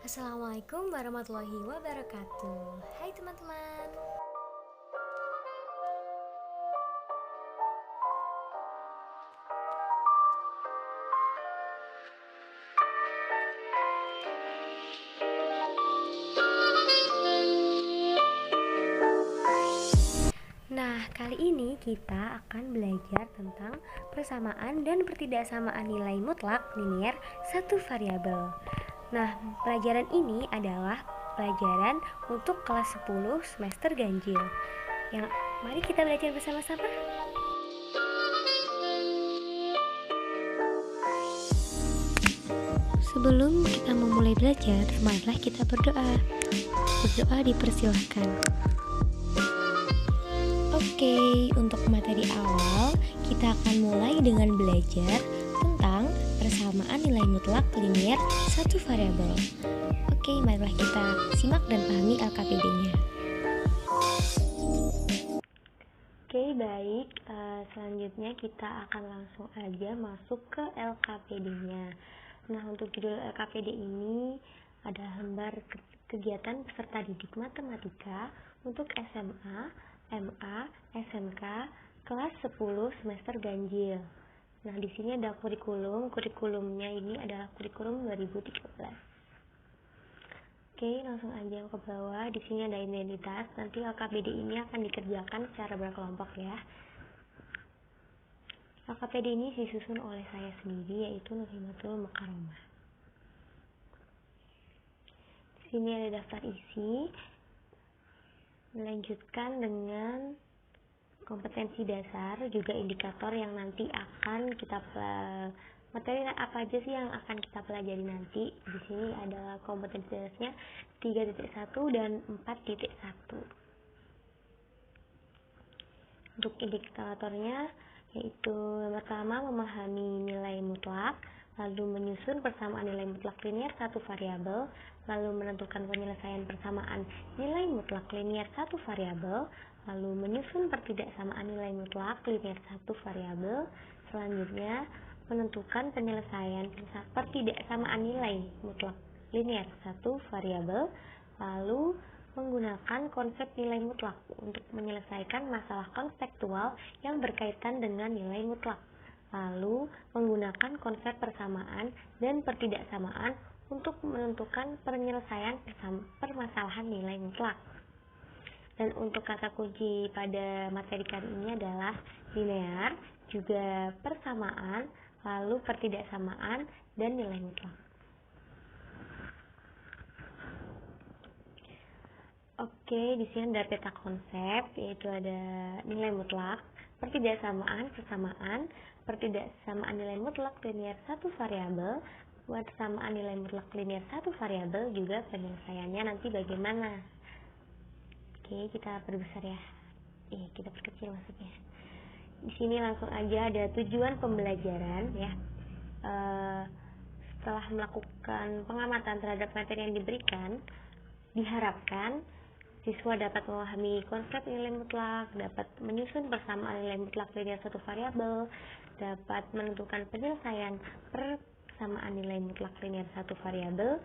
Assalamualaikum warahmatullahi wabarakatuh. Hai teman-teman. Nah, kali ini kita akan belajar tentang persamaan dan pertidaksamaan nilai mutlak linier satu variabel. Nah, pelajaran ini adalah pelajaran untuk kelas 10 semester ganjil. Mari kita belajar bersama-sama. Sebelum kita memulai belajar, marilah kita berdoa. Berdoa dipersilahkan. Oke, untuk materi awal, kita akan mulai dengan belajar tentang persamaan nilai mutlak linier satu variabel. Oke, marilah kita simak dan pahami LKPD-nya. Oke, baik. Selanjutnya kita akan langsung aja masuk ke LKPD-nya. Nah, untuk judul LKPD ini adalah lembar kegiatan peserta didik matematika untuk SMA, MA, SMK, kelas 10 semester ganjil. Nah, di sini ada kurikulumnya ini adalah kurikulum 2013. Oke, langsung aja ke bawah. Di sini ada identitas. Nanti LKPD ini akan dikerjakan secara berkelompok ya. LKPD ini disusun oleh saya sendiri, yaitu Nurhimatul Mukarramah. Di sini ada daftar isi. Melanjutkan dengan kompetensi dasar, juga indikator yang nanti akan kita materi apa aja sih yang akan kita pelajari nanti. Di sini ada kompetensi dasarnya 3.1 dan 4.1. Untuk indikatornya yaitu yang pertama memahami nilai mutlak, lalu menyusun persamaan nilai mutlak linier satu variabel, lalu menentukan penyelesaian persamaan nilai mutlak linier satu variabel, lalu menyusun pertidaksamaan nilai mutlak linier satu variabel. Selanjutnya menentukan penyelesaian pertidaksamaan nilai mutlak linier satu variabel, lalu menggunakan konsep nilai mutlak untuk menyelesaikan masalah konseptual yang berkaitan dengan nilai mutlak. Lalu menggunakan konsep persamaan dan pertidaksamaan untuk menentukan penyelesaian permasalahan nilai mutlak. Dan untuk kata kunci pada materi kali ini adalah linear, juga persamaan, lalu pertidaksamaan, dan nilai mutlak. Oke, di sini ada peta konsep, yaitu ada nilai mutlak, pertidaksamaan, pertidaksamaan nilai mutlak linier satu variabel, persamaan nilai mutlak linier satu variabel, juga penyelesaiannya nanti bagaimana. Oke, kita perbesar ya. Kita perkecil maksudnya. Di sini langsung aja ada tujuan pembelajaran ya. Setelah melakukan pengamatan terhadap materi yang diberikan, diharapkan siswa dapat memahami konsep nilai mutlak, dapat menyusun persamaan nilai mutlak linier satu variabel, dapat menentukan penyelesaian persamaan nilai mutlak linier satu variabel,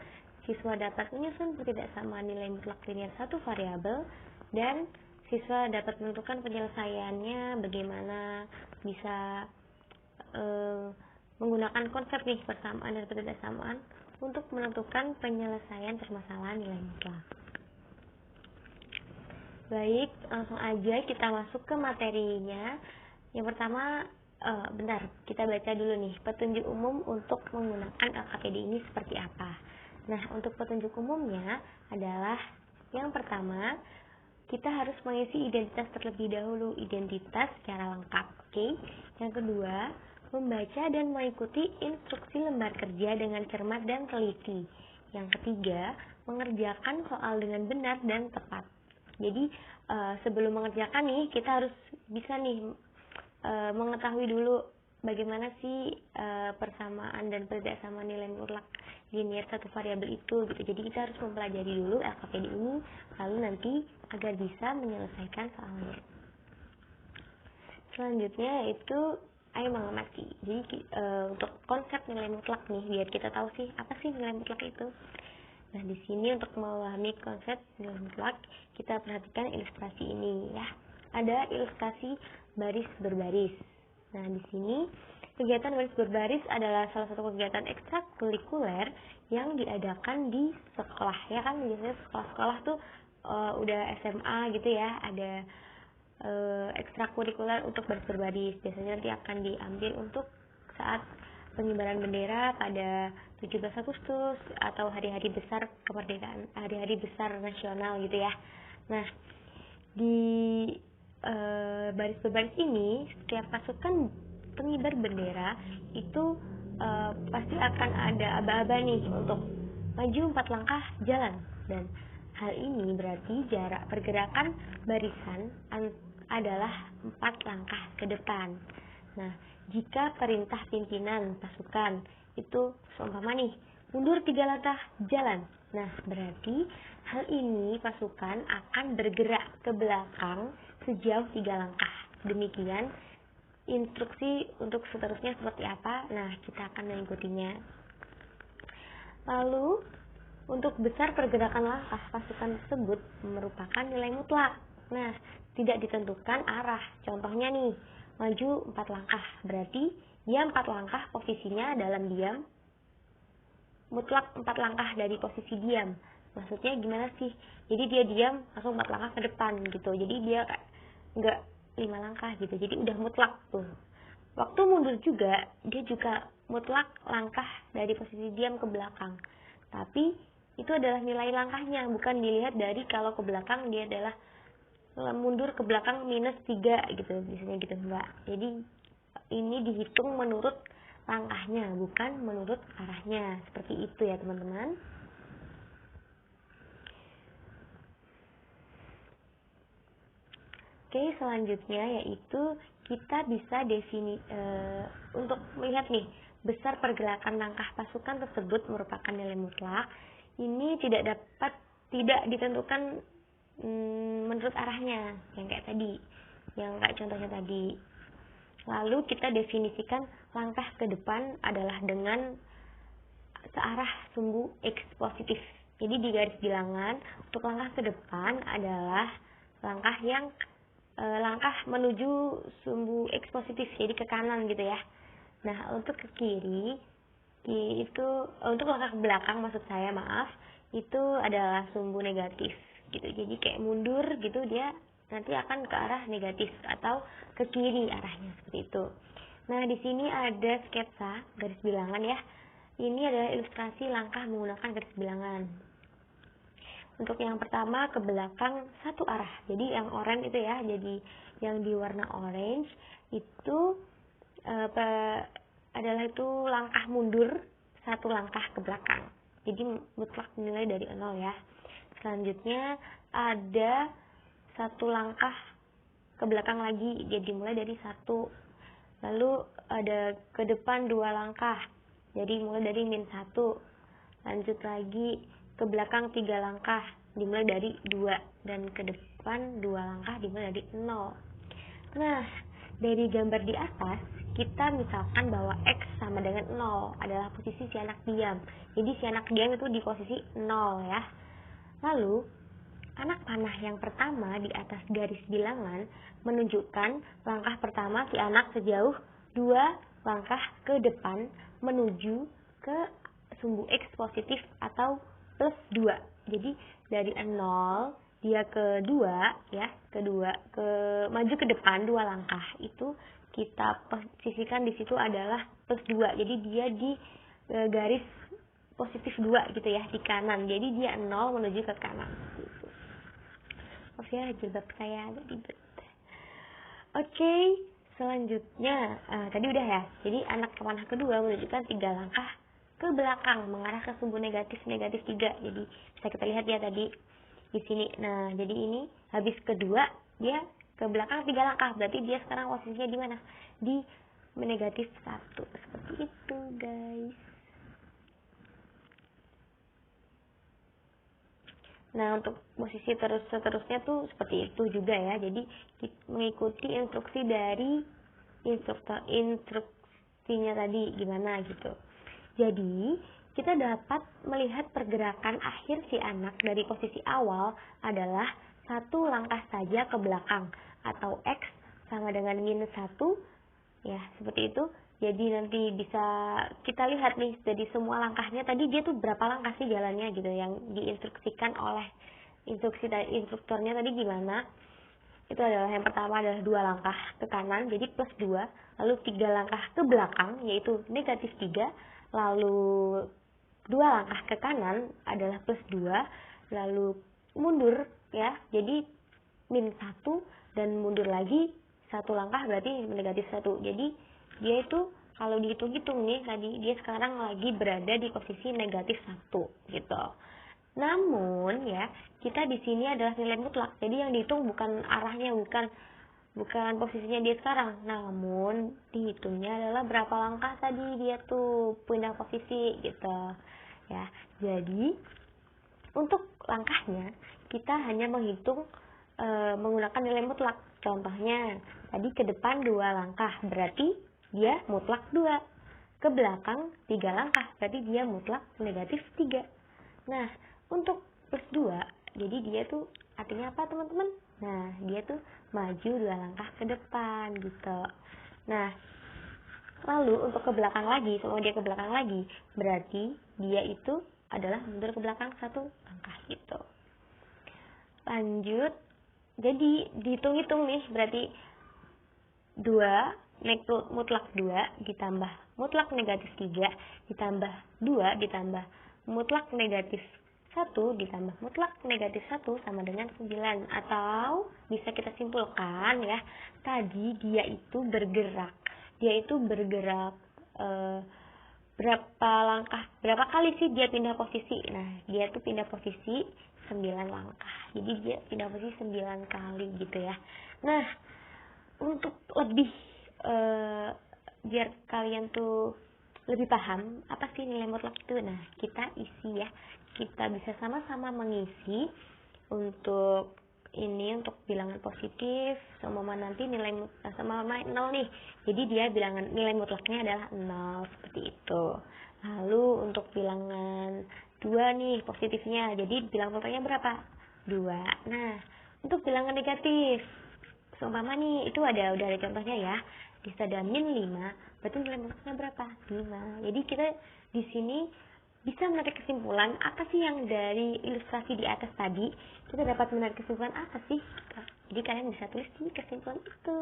siswa dapat menyusun pertidaksamaan nilai mutlak linier satu variabel, dan siswa dapat menentukan penyelesaiannya bagaimana bisa menggunakan konsep nih persamaan dan pertidaksamaan untuk menentukan penyelesaian permasalahan nilai mutlak. Baik, langsung aja kita masuk ke materinya. Yang pertama, kita baca dulu nih petunjuk umum untuk menggunakan LKPD ini seperti apa. Nah, untuk petunjuk umumnya adalah yang pertama, kita harus mengisi identitas terlebih dahulu, identitas secara lengkap. Oke. Yang kedua, membaca dan mengikuti instruksi lembar kerja dengan cermat dan teliti. Yang ketiga, mengerjakan soal dengan benar dan tepat. Jadi sebelum mengerjakan nih, kita harus bisa nih mengetahui dulu bagaimana sih persamaan dan pertidaksamaan nilai mutlak linier satu variabel itu gitu. Jadi kita harus mempelajari dulu LKPD ini, lalu nanti agar bisa menyelesaikan soalnya. Selanjutnya yaitu ayo mengamati. Jadi untuk konsep nilai mutlak nih, biar kita tahu sih apa sih nilai mutlak itu. Nah, di sini untuk memahami konsep nilai mutlak, kita perhatikan ilustrasi ini ya. Ada ilustrasi baris berbaris. Nah, di sini kegiatan baris berbaris adalah salah satu kegiatan ekstrakurikuler yang diadakan di sekolah. Ya kan, biasanya sekolah-sekolah tuh udah SMA gitu ya, ada ekstrakurikuler untuk baris berbaris. Biasanya nanti akan diambil untuk saat pengibaran bendera pada 17 Agustus atau hari-hari besar kemerdekaan, hari-hari besar nasional gitu ya. Nah, di baris berbaris ini setiap pasukan pengibar bendera itu pasti akan ada aba-aba nih untuk maju 4 langkah jalan, dan hal ini berarti jarak pergerakan barisan adalah 4 langkah ke depan. Nah, jika perintah pimpinan pasukan itu seumpama nih, mundur 3 langkah jalan. Nah, berarti hal ini pasukan akan bergerak ke belakang sejauh 3 langkah. Demikian instruksi untuk seterusnya seperti apa. Nah, kita akan mengikutinya. Lalu, untuk besar pergerakan langkah pasukan tersebut merupakan nilai mutlak. Nah, tidak ditentukan arah. Contohnya nih, maju 4 langkah, berarti dia 4 langkah posisinya dalam diam, mutlak 4 langkah dari posisi diam. Maksudnya gimana sih? Jadi dia diam langsung 4 langkah ke depan gitu. Jadi dia nggak 5 langkah gitu. Jadi udah mutlak tuh. Waktu mundur juga, dia juga mutlak langkah dari posisi diam ke belakang. Tapi itu adalah nilai langkahnya, bukan dilihat dari kalau ke belakang dia adalah mundur ke belakang -3 gitu, biasanya gitu, enggak. Jadi ini dihitung menurut langkahnya, bukan menurut arahnya. Seperti itu ya teman-teman. Oke, selanjutnya yaitu kita bisa untuk melihat nih, besar pergerakan langkah pasukan tersebut merupakan nilai mutlak. Ini tidak ditentukan menurut arahnya, yang kayak tadi, yang kayak contohnya tadi. Lalu kita definisikan langkah ke depan adalah dengan searah sumbu X positif. Jadi di garis bilangan untuk langkah ke depan adalah langkah yang langkah menuju sumbu X positif, jadi ke kanan gitu ya. Nah, untuk ke kiri itu untuk langkah ke belakang, maksud saya, maaf, itu adalah sumbu negatif gitu. Jadi kayak mundur gitu, dia nanti akan ke arah negatif atau ke kiri arahnya, seperti itu. Nah, di sini ada sketsa garis bilangan ya. Ini adalah ilustrasi langkah menggunakan garis bilangan. Untuk yang pertama, ke belakang satu arah. Jadi yang oranye itu ya, jadi yang di warna orange itu adalah itu langkah mundur 1 langkah ke belakang. Jadi mutlak nilai dari 0 ya. Selanjutnya ada 1 langkah ke belakang lagi, jadi mulai dari 1. Lalu ada ke depan 2 langkah, jadi mulai dari -1. Lanjut lagi ke belakang 3 langkah, dimulai dari 2, dan ke depan 2 langkah dimulai dari 0. Nah, dari gambar di atas kita misalkan bahwa X sama dengan 0 adalah posisi si anak diam. Jadi si anak diam itu di posisi 0 ya. Lalu anak panah yang pertama di atas garis bilangan menunjukkan langkah pertama si anak sejauh 2 langkah ke depan menuju ke sumbu X positif atau +2. Jadi dari 0 dia ke 2 ya, maju ke depan 2 langkah, itu kita posisikan di situ adalah +2. Jadi dia di garis positif 2 gitu ya, di kanan. Jadi dia 0 menuju ke kanan gitu. Maaf ya, jilbab saya agak ribet. Oke, selanjutnya tadi udah ya. Jadi anak panah kedua menunjukkan 3 langkah ke belakang mengarah ke sumbu negatif 3. Jadi bisa kita lihat ya tadi di sini. Nah, jadi ini habis kedua dia ke belakang 3 langkah, berarti dia sekarang posisinya di mana? Di -1. Seperti itu, guys. Nah, untuk posisi seterusnya tuh seperti itu juga ya. Jadi mengikuti instruksi dari instruksinya tadi gimana gitu. Jadi kita dapat melihat pergerakan akhir si anak dari posisi awal adalah satu langkah saja ke belakang, atau X sama dengan -1, ya seperti itu. Jadi nanti bisa kita lihat nih dari semua langkahnya tadi dia tuh berapa langkah sih jalannya gitu, yang diinstruksikan oleh instrukturnya tadi gimana. Itu adalah yang pertama adalah 2 langkah ke kanan, jadi +2, lalu 3 langkah ke belakang yaitu -3, lalu 2 langkah ke kanan adalah +2, lalu mundur ya, jadi -1, dan mundur lagi 1 langkah berarti -1. Jadi dia itu kalau dihitung-hitung nih tadi dia sekarang lagi berada di posisi -1 gitu. Namun ya, kita di sini adalah nilai mutlak. Jadi yang dihitung bukan arahnya, bukan posisinya dia sekarang. Namun dihitungnya adalah berapa langkah tadi dia tuh pindah posisi gitu. Ya. Jadi untuk langkahnya kita hanya menghitung menggunakan nilai mutlak. Contohnya, tadi ke depan 2 langkah, berarti dia mutlak 2. Ke belakang 3 langkah, berarti dia mutlak -3. Nah, untuk +2, jadi dia tuh artinya apa teman-teman? Nah, dia tuh maju 2 langkah ke depan gitu. Nah, lalu untuk ke belakang lagi, semua dia ke belakang lagi, berarti dia itu adalah mundur ke belakang 1 langkah gitu. Lanjut, jadi dihitung-hitung nih, berarti 2 mutlak 2 ditambah mutlak -3 ditambah 2 ditambah mutlak -1 ditambah mutlak -1 sama dengan 9. Atau bisa kita simpulkan ya, tadi dia itu bergerak berapa kali sih dia pindah posisi. Nah, dia tuh pindah posisi 9 langkah, jadi dia pindah posisi 9 kali gitu ya. Nah, untuk lebih biar kalian tuh lebih paham apa sih nilai mutlak itu, nah kita isi ya, kita bisa sama-sama mengisi untuk bilangan positif. Seumpama nanti nilai sama 0 nih, jadi dia bilangan nilai mutlaknya adalah 0 seperti itu. Lalu untuk bilangan 2 nih positifnya, jadi bilangan mutlaknya berapa? 2. Nah, untuk bilangan negatif, seumpama nih itu udah ada contohnya ya, di ada -5, berarti nilai mutlaknya berapa? 5. Jadi kita di sini bisa menarik kesimpulan apa sih yang dari ilustrasi di atas tadi, kita dapat menarik kesimpulan apa sih? Jadi kalian bisa tulis di kesimpulan itu.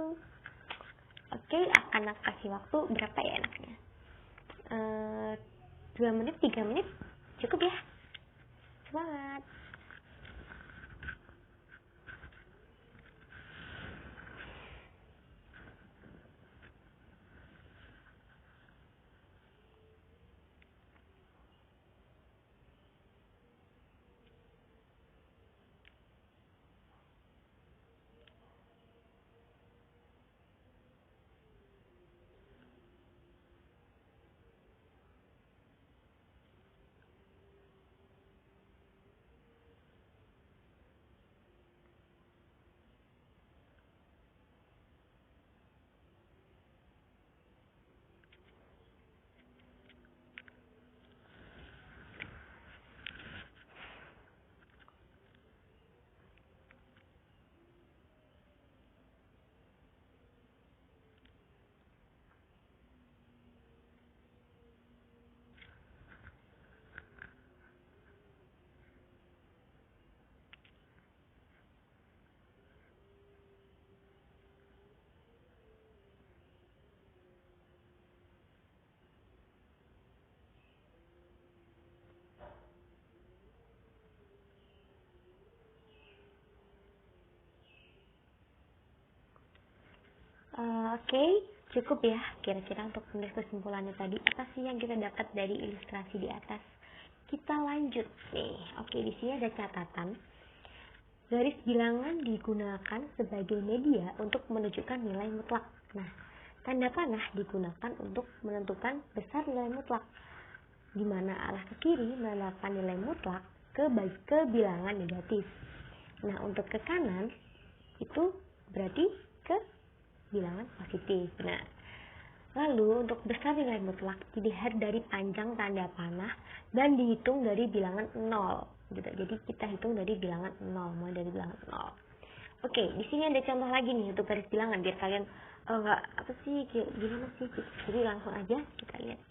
Oke, akan kasih waktu berapa ya enaknya? 2 menit, 3 menit cukup ya? Semangat! Oke, cukup ya kira-kira untuk menulis kesimpulannya tadi. Apa sih yang kita dapat dari ilustrasi di atas? Kita lanjut nih. Oke, di sini ada catatan. Garis bilangan digunakan sebagai media untuk menunjukkan nilai mutlak. Nah, tanda panah digunakan untuk menentukan besar nilai mutlak, di mana arah ke kiri menandakan nilai mutlak ke bilangan negatif. Nah, untuk ke kanan itu berarti ke bilangan positif. Nah, Lalu untuk besar nilai mutlak dilihat dari panjang tanda panah dan dihitung dari bilangan 0 gitu. Jadi kita hitung dari bilangan 0, mulai dari bilangan 0. Oke, di sini ada contoh lagi nih untuk garis bilangan biar kalian nggak apa sih gimana sih gitu. Jadi langsung aja kita lihat.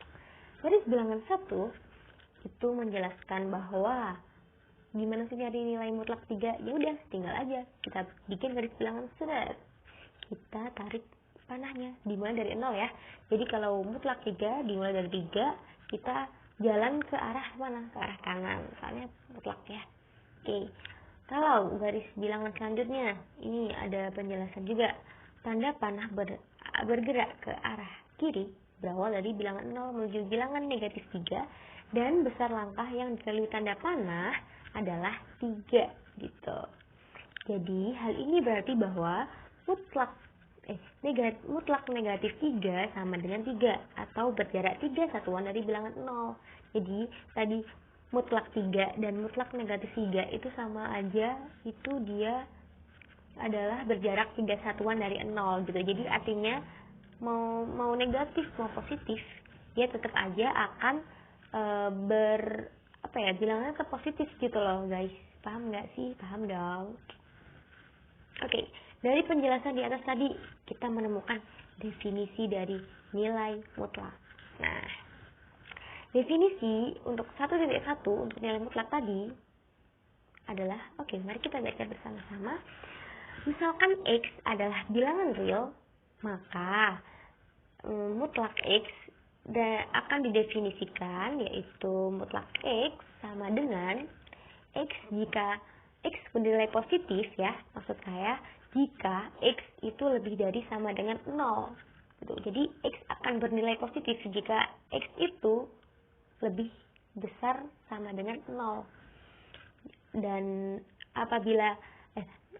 Garis bilangan 1 itu menjelaskan bahwa gimana sih nyari nilai mutlak 3? Ya udah, tinggal aja kita bikin garis bilangan set. Kita tarik panahnya dimulai dari 0 ya. Jadi kalau mutlak 3 dimulai dari 3, kita jalan ke arah mana? Ke arah kanan, soalnya mutlak ya. Oke. Kalau garis bilangan selanjutnya, ini ada penjelasan juga. Tanda panah bergerak ke arah kiri berawal dari bilangan 0 menuju bilangan negatif 3 dan besar langkah yang dilalui tanda panah adalah 3 gitu. Jadi hal ini berarti bahwa mutlak negatif 3 sama dengan 3 atau berjarak 3 satuan dari bilangan 0. Jadi tadi mutlak 3 dan mutlak negatif 3 itu sama aja, itu dia adalah berjarak 3 satuan dari 0 gitu. Jadi artinya mau negatif mau positif dia tetap aja akan bilangnya ke positif gitu loh guys. Paham nggak sih? Paham dong. Oke, dari penjelasan di atas tadi kita menemukan definisi dari nilai mutlak. Nah, definisi untuk 1.1 untuk nilai mutlak tadi adalah, mari kita baca bersama-sama. Misalkan X adalah bilangan real, maka mutlak X akan didefinisikan yaitu mutlak X sama dengan X jika X bernilai positif ya, maksud saya jika X itu lebih dari sama dengan 0 gitu. Jadi X akan bernilai positif jika X itu lebih besar sama dengan 0. Dan apabila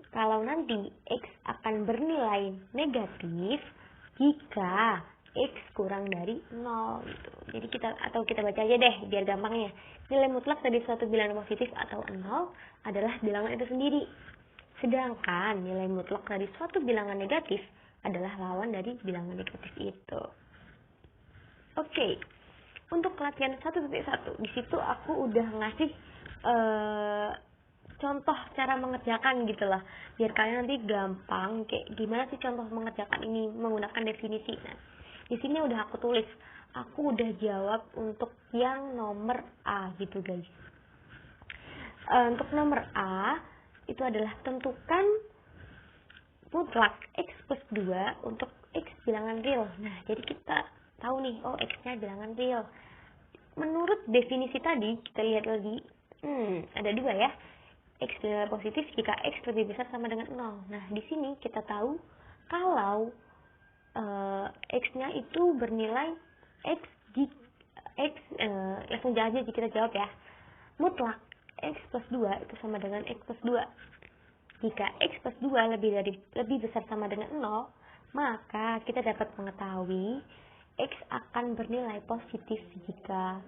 kalau nanti X akan bernilai negatif jika X kurang dari 0 gitu. Jadi kita baca aja deh biar gampangnya. Nilai mutlak dari suatu bilangan positif atau 0 adalah bilangan itu sendiri. Sedangkan nilai mutlak dari suatu bilangan negatif adalah lawan dari bilangan negatif itu. Oke. Untuk latihan 1.1 di situ aku udah ngasih contoh cara mengerjakan gitu lah. Biar kalian nanti gampang kayak gimana sih contoh mengerjakan ini menggunakan definisi. Nah, di sini udah aku tulis. Aku udah jawab untuk yang nomor A gitu guys. Untuk nomor A itu adalah tentukan mutlak X plus 2 untuk X bilangan real. Nah, jadi kita tahu nih, X-nya bilangan real. Menurut definisi tadi, kita lihat lagi, ada 2 ya. X bernilai positif jika X lebih besar sama dengan 0. Nah, di sini kita tahu kalau X-nya itu bernilai langsung aja kita jawab ya. Mutlak X plus 2 itu sama dengan X plus 2. Jika X plus 2 lebih besar sama dengan 0, maka kita dapat mengetahui X akan bernilai positif jika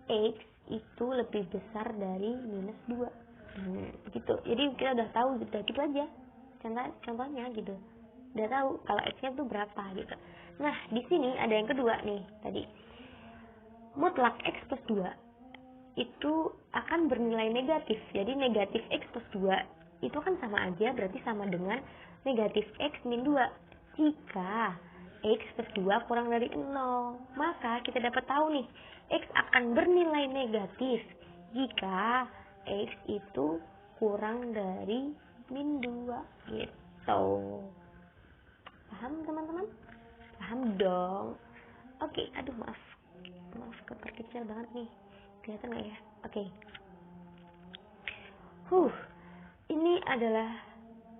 X itu lebih besar dari minus 2. Gitu. Jadi kita udah tahu gitu aja. Contohnya gitu. Udah tahu kalau X-nya itu berapa gitu. Nah, di sini ada yang kedua nih tadi. Mutlak X plus 2 itu akan bernilai negatif. Jadi negatif X plus 2 itu kan sama aja, berarti sama dengan negatif X min 2. Jika X plus 2 kurang dari 0, maka kita dapat tahu nih, X akan bernilai negatif jika X itu kurang dari min 2 gitu. Paham teman-teman? Paham dong. Oke, aduh maaf keperkecil banget nih. Kelihatan nggak ya? Oke. Ini adalah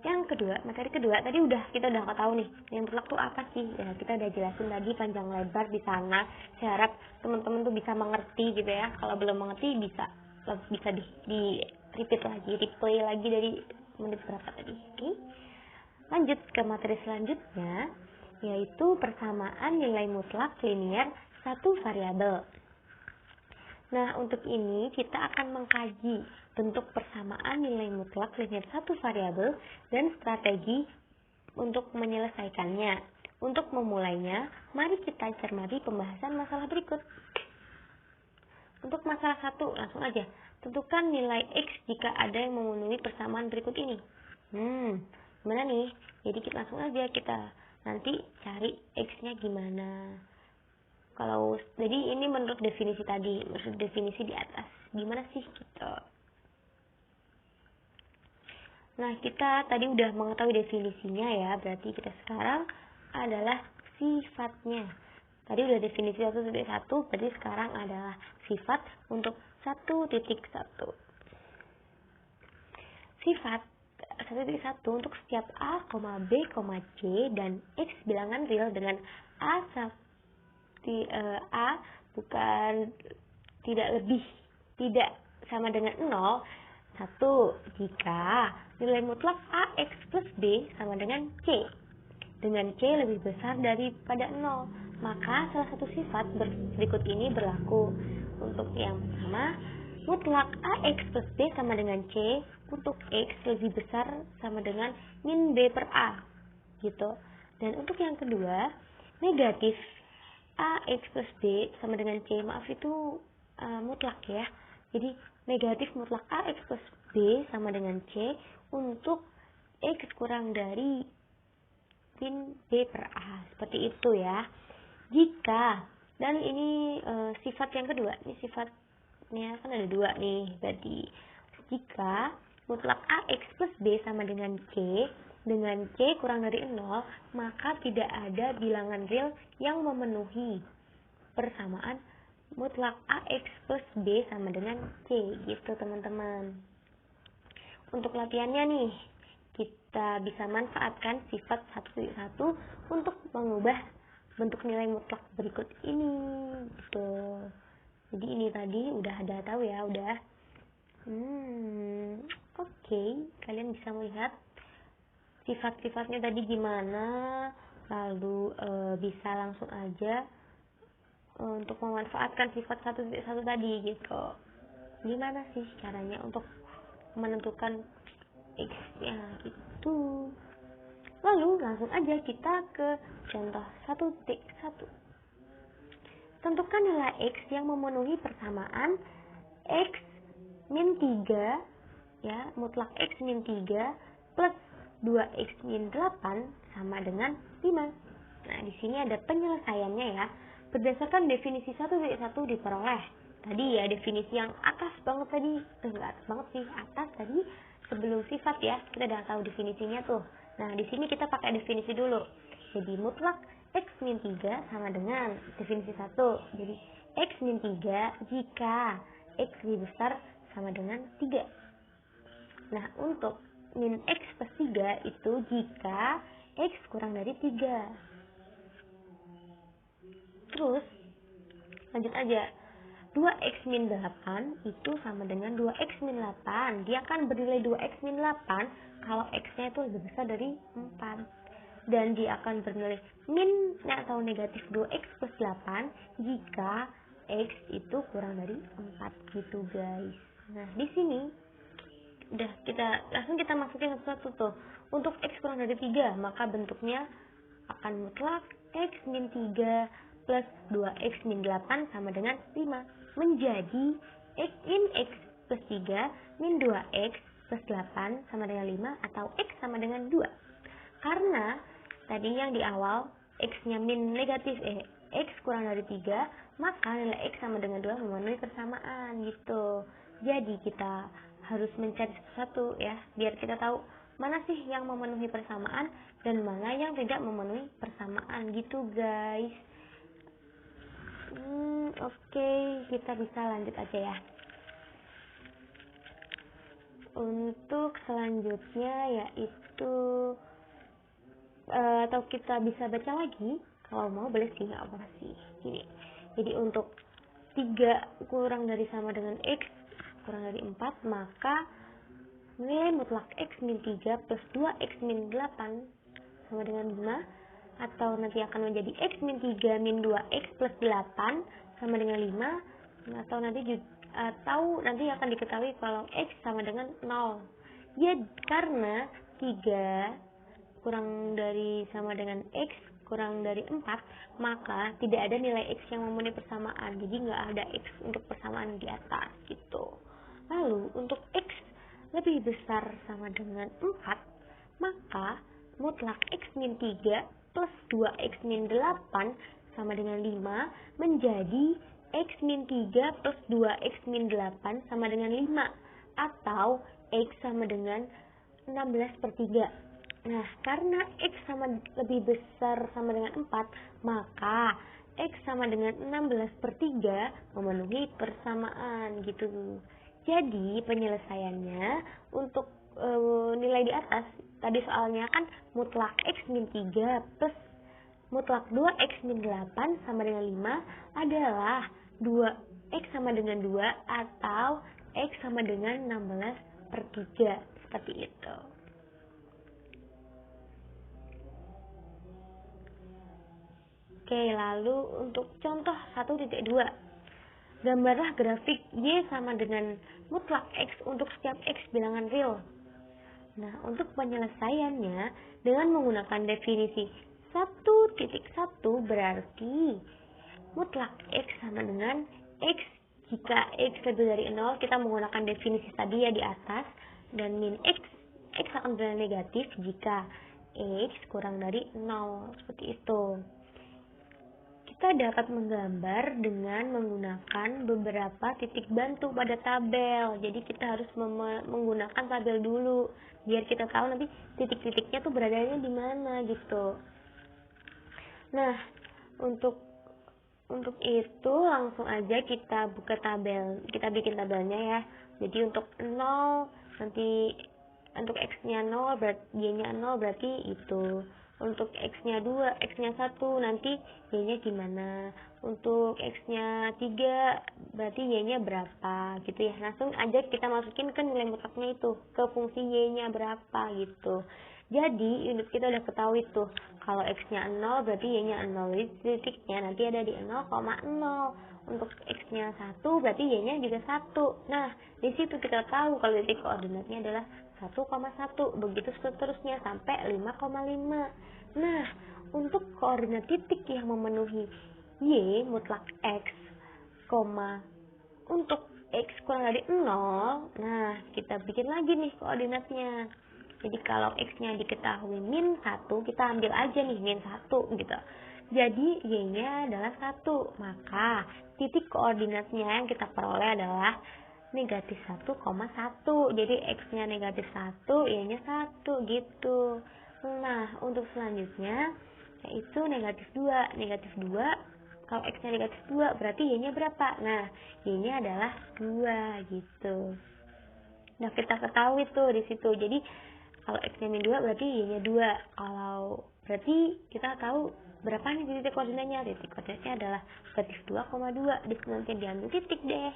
yang kedua, materi kedua. Tadi kita udah tahu nih, yang mutlak tuh apa sih? Ya, kita udah jelasin tadi panjang lebar di sana. Saya harap teman-teman tuh bisa mengerti gitu ya. Kalau belum mengerti bisa di repeat lagi, replay lagi dari menit berapa tadi. Oke. Lanjut ke materi selanjutnya, yaitu persamaan nilai mutlak linear satu variabel. Nah, untuk ini kita akan mengkaji bentuk persamaan nilai mutlak linear satu variabel dan strategi untuk menyelesaikannya. Untuk memulainya, mari kita cermati pembahasan masalah berikut. Untuk masalah 1, langsung aja. Tentukan nilai X jika ada yang memenuhi persamaan berikut ini. Gimana nih? Jadi kita langsung aja kita nanti cari X-nya gimana. Jadi ini menurut definisi tadi, menurut definisi di atas. Gimana sih gitu. Nah, kita tadi udah mengetahui definisinya ya, berarti kita sekarang adalah sifatnya. Tadi udah definisi 1.1, berarti sekarang adalah sifat untuk 1.1. Sifat 1.1 untuk setiap A, B, C dan X bilangan real dengan A tidak sama dengan 0. 1. Jika nilai mutlak AX plus B sama dengan C, dengan C lebih besar daripada 0, maka salah satu sifat berikut ini berlaku. Untuk yang pertama, mutlak AX plus B sama dengan C untuk X lebih besar sama dengan min B per A gitu. Dan untuk yang kedua, negatif AX plus B sama dengan C, maaf itu mutlak ya. Jadi negatif mutlak AX plus B sama dengan C untuk X kurang dari min B per A. Seperti itu ya. Jika, dan ini sifat yang kedua, ini sifatnya kan ada 2 nih. Berarti jika mutlak AX plus B sama dengan C kurang dari 0, maka tidak ada bilangan real yang memenuhi persamaan mutlak AX plus B sama dengan C gitu teman-teman. Untuk latihannya nih, kita bisa manfaatkan sifat 1.1 untuk mengubah bentuk nilai mutlak berikut ini gitu. Jadi ini tadi udah ada tahu ya, udah. Oke, kalian bisa melihat sifat-sifatnya tadi gimana, lalu bisa langsung aja untuk memanfaatkan sifat 1.1 tadi gitu. Gimana sih caranya untuk menentukan X-nya gitu. Lalu langsung aja kita ke contoh 1.1. Tentukan nilai X yang memenuhi persamaan X min 3 ya, mutlak X min 3 plus 2X min 8 sama dengan 5. Nah, di sini ada penyelesaiannya ya. Berdasarkan definisi 1.1 diperoleh. Tadi ya definisi yang atas banget tadi. Enggak atas banget sih, atas tadi sebelum sifat ya. Kita udah tahu definisinya tuh. Nah, di sini kita pakai definisi dulu. Jadi mutlak X min 3 sama dengan definisi 1. Jadi X min 3 jika X lebih besar sama dengan 3. Nah, untuk min X plus 3 itu jika X kurang dari 3. Terus, lanjut aja. 2X min 8 itu sama dengan 2X min 8. Dia akan bernilai 2X min 8 kalau X-nya itu lebih besar dari 4. Dan dia akan bernilai min atau negatif 2X plus 8 jika X itu kurang dari 4 gitu guys. Nah, di sini udah kita masukin satu tuh. Untuk X kurang dari 3, maka bentuknya akan mutlak X min 3 plus 2X min 8 sama dengan 5. Menjadi X min X plus 3 min 2X plus 8 sama dengan 5 atau X sama dengan 2. Karena tadi yang di awal X-nya min negatif X kurang dari 3, maka nilai X sama dengan 2 memenuhi persamaan gitu. Jadi kita harus mencari satu ya, biar kita tahu mana sih yang memenuhi persamaan dan mana yang tidak memenuhi persamaan gitu guys. Oke, kita bisa lanjut aja ya. Untuk selanjutnya yaitu atau kita bisa baca lagi kalau mau, boleh sih, nggak apa sih. Gini, jadi untuk 3 kurang dari sama dengan X kurang dari 4, maka nilai mutlak X min 3 plus 2X min 8 sama dengan 5, atau nanti akan menjadi X min 3 min 2X plus 8 sama dengan 5, atau nanti akan diketahui kalau X sama dengan 0. Ya, karena 3 kurang dari sama dengan X kurang dari 4, maka tidak ada nilai X yang memenuhi persamaan. Jadi nggak ada X untuk persamaan di atas gitu. Lalu untuk X lebih besar sama dengan 4, maka mutlak X min 3 plus 2X min 8 sama dengan 5 menjadi X min 3 plus 2X min 8 sama dengan 5, atau X sama dengan 16/3. Nah, karena X lebih besar sama dengan 4, maka X sama dengan 16/3 memenuhi persamaan gitu. Jadi penyelesaiannya untuk nilai di atas, tadi soalnya kan mutlak X min 3 plus mutlak 2X min 8 sama dengan 5 adalah 2X sama dengan 2 atau X sama dengan 16/3, seperti itu. Oke, lalu untuk contoh 1.2, gambarlah grafik Y sama dengan mutlak X untuk setiap X bilangan real. Nah, untuk penyelesaiannya dengan menggunakan definisi 1.1 berarti mutlak X sama dengan X jika X lebih dari 0, kita menggunakan definisi tadi ya di atas, dan min X akan bernilai negatif jika X kurang dari 0, seperti itu. Kita dapat menggambar dengan menggunakan beberapa titik bantu pada tabel. Jadi kita harus menggunakan tabel dulu biar kita tahu nanti titik-titiknya tuh beradanya di mana gitu. Nah, untuk itu langsung aja kita buka tabel. Kita bikin tabelnya ya. Jadi untuk 0 nanti untuk X-nya 0 berarti Y-nya 0 berarti itu. Untuk X-nya 2, X-nya 1 nanti Y-nya gimana. Untuk X-nya 3 berarti Y-nya berapa gitu ya. Langsung aja kita masukin ke nilai mutlaknya itu, ke fungsi Y-nya berapa gitu. Jadi unit kita udah ketahui tuh, kalau X-nya 0 berarti Y-nya 0. Jadi titiknya nanti ada di 0,0. Untuk X-nya 1 berarti Y-nya juga 1. Nah, di situ kita tahu kalau titik koordinatnya adalah 1,1, begitu seterusnya sampai 5,5. Nah, untuk koordinat titik yang memenuhi Y mutlak X, untuk X kurang dari 0, nah kita bikin lagi nih koordinatnya. Jadi kalau X-nya diketahui min 1, kita ambil aja nih min 1 gitu. Jadi Y-nya adalah 1, maka titik koordinatnya yang kita peroleh adalah negatif 1,1. Jadi X-nya negatif 1, Y-nya 1 gitu. Nah, untuk selanjutnya yaitu negatif 2. Negatif 2, kalau X-nya negatif 2 berarti Y-nya berapa? Nah, Y-nya adalah 2 gitu. Nah, kita ketahui tuh di situ. Jadi kalau X-nya min 2 berarti Y-nya 2. Kalau berarti kita tahu berapa nih titik koordinatnya. Titik koordinatnya adalah negatif 2,2. Di sini nanti diambil titik deh.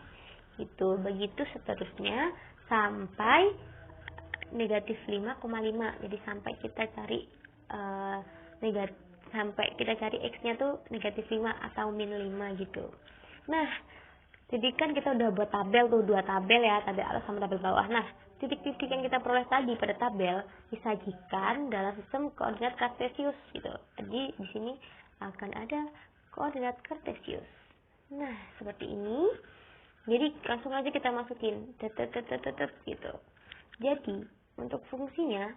Gitu. Begitu seterusnya sampai negatif 5,5. Jadi sampai kita cari sampai kita cari X-nya tuh negatif 5 atau min 5 gitu. Nah, jadi kan kita udah buat tabel tuh, 2 tabel ya, tabel atas sama tabel bawah. Nah, titik-titik yang kita peroleh tadi pada tabel disajikan dalam sistem koordinat kartesius gitu. Jadi di sini akan ada koordinat kartesius. Nah, seperti ini. Jadi langsung aja kita masukin gitu. Jadi untuk fungsinya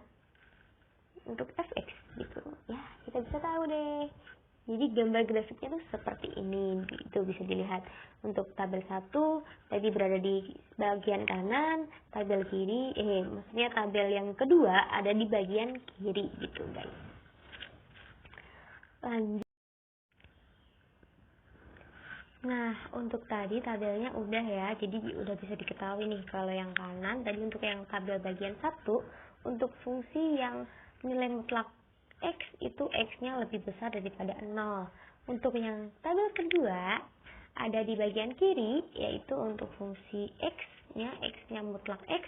untuk fx gitu ya, kita bisa tahu deh. Jadi gambar grafiknya tuh seperti ini, itu bisa dilihat. Untuk tabel 1 tadi berada di bagian kanan, tabel kiri, maksudnya tabel yang kedua ada di bagian kiri gitu guys. Lanjut. Nah, untuk tadi tabelnya udah ya, jadi udah bisa diketahui nih kalau yang kanan tadi untuk yang tabel bagian 1, untuk fungsi yang nilai mutlak X itu X-nya lebih besar daripada 0. Untuk yang tabel kedua ada di bagian kiri, yaitu untuk fungsi X-nya mutlak X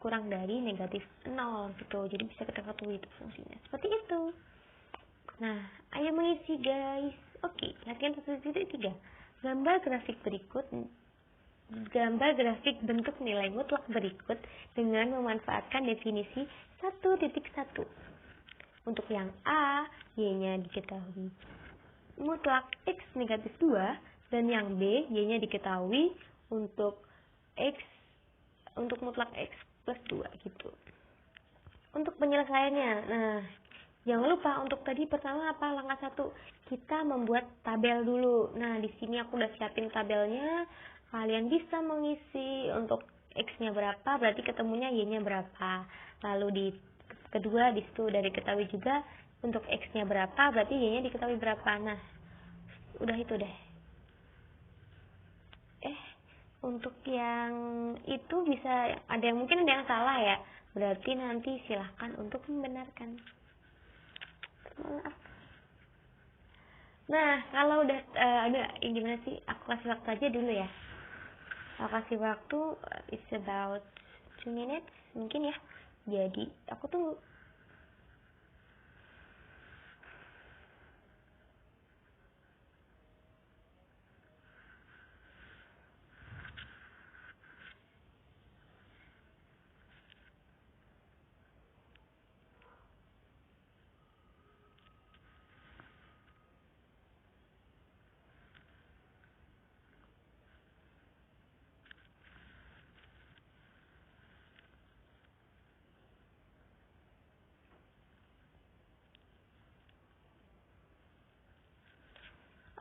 kurang dari negatif 0 gitu. Jadi bisa kita ketahui itu fungsinya. Seperti itu. Nah, ayo mengisi guys. Oke, latihan 1.3. Gambar grafik bentuk nilai mutlak berikut dengan memanfaatkan definisi 1.1. Untuk yang A, Y-nya diketahui mutlak X negatif 2, dan yang B, Y-nya diketahui untuk mutlak X plus 2 gitu. Untuk penyelesaiannya, nah jangan lupa untuk tadi pertama apa, langkah 1, kita membuat tabel dulu. Nah di sini aku udah siapin tabelnya, kalian bisa mengisi untuk X-nya berapa, berarti ketemunya Y-nya berapa. Lalu di kedua, di situ udah diketahui juga untuk X-nya berapa, berarti Y-nya diketahui berapa. Nah, udah itu deh. Untuk yang itu bisa mungkin ada yang salah ya. Berarti nanti silahkan untuk membenarkan. Maaf. Nah, kalau udah gimana sih? Aku kasih waktu aja dulu ya. Aku kasih waktu it's about 2 minutes mungkin ya. Jadi, aku tunggu.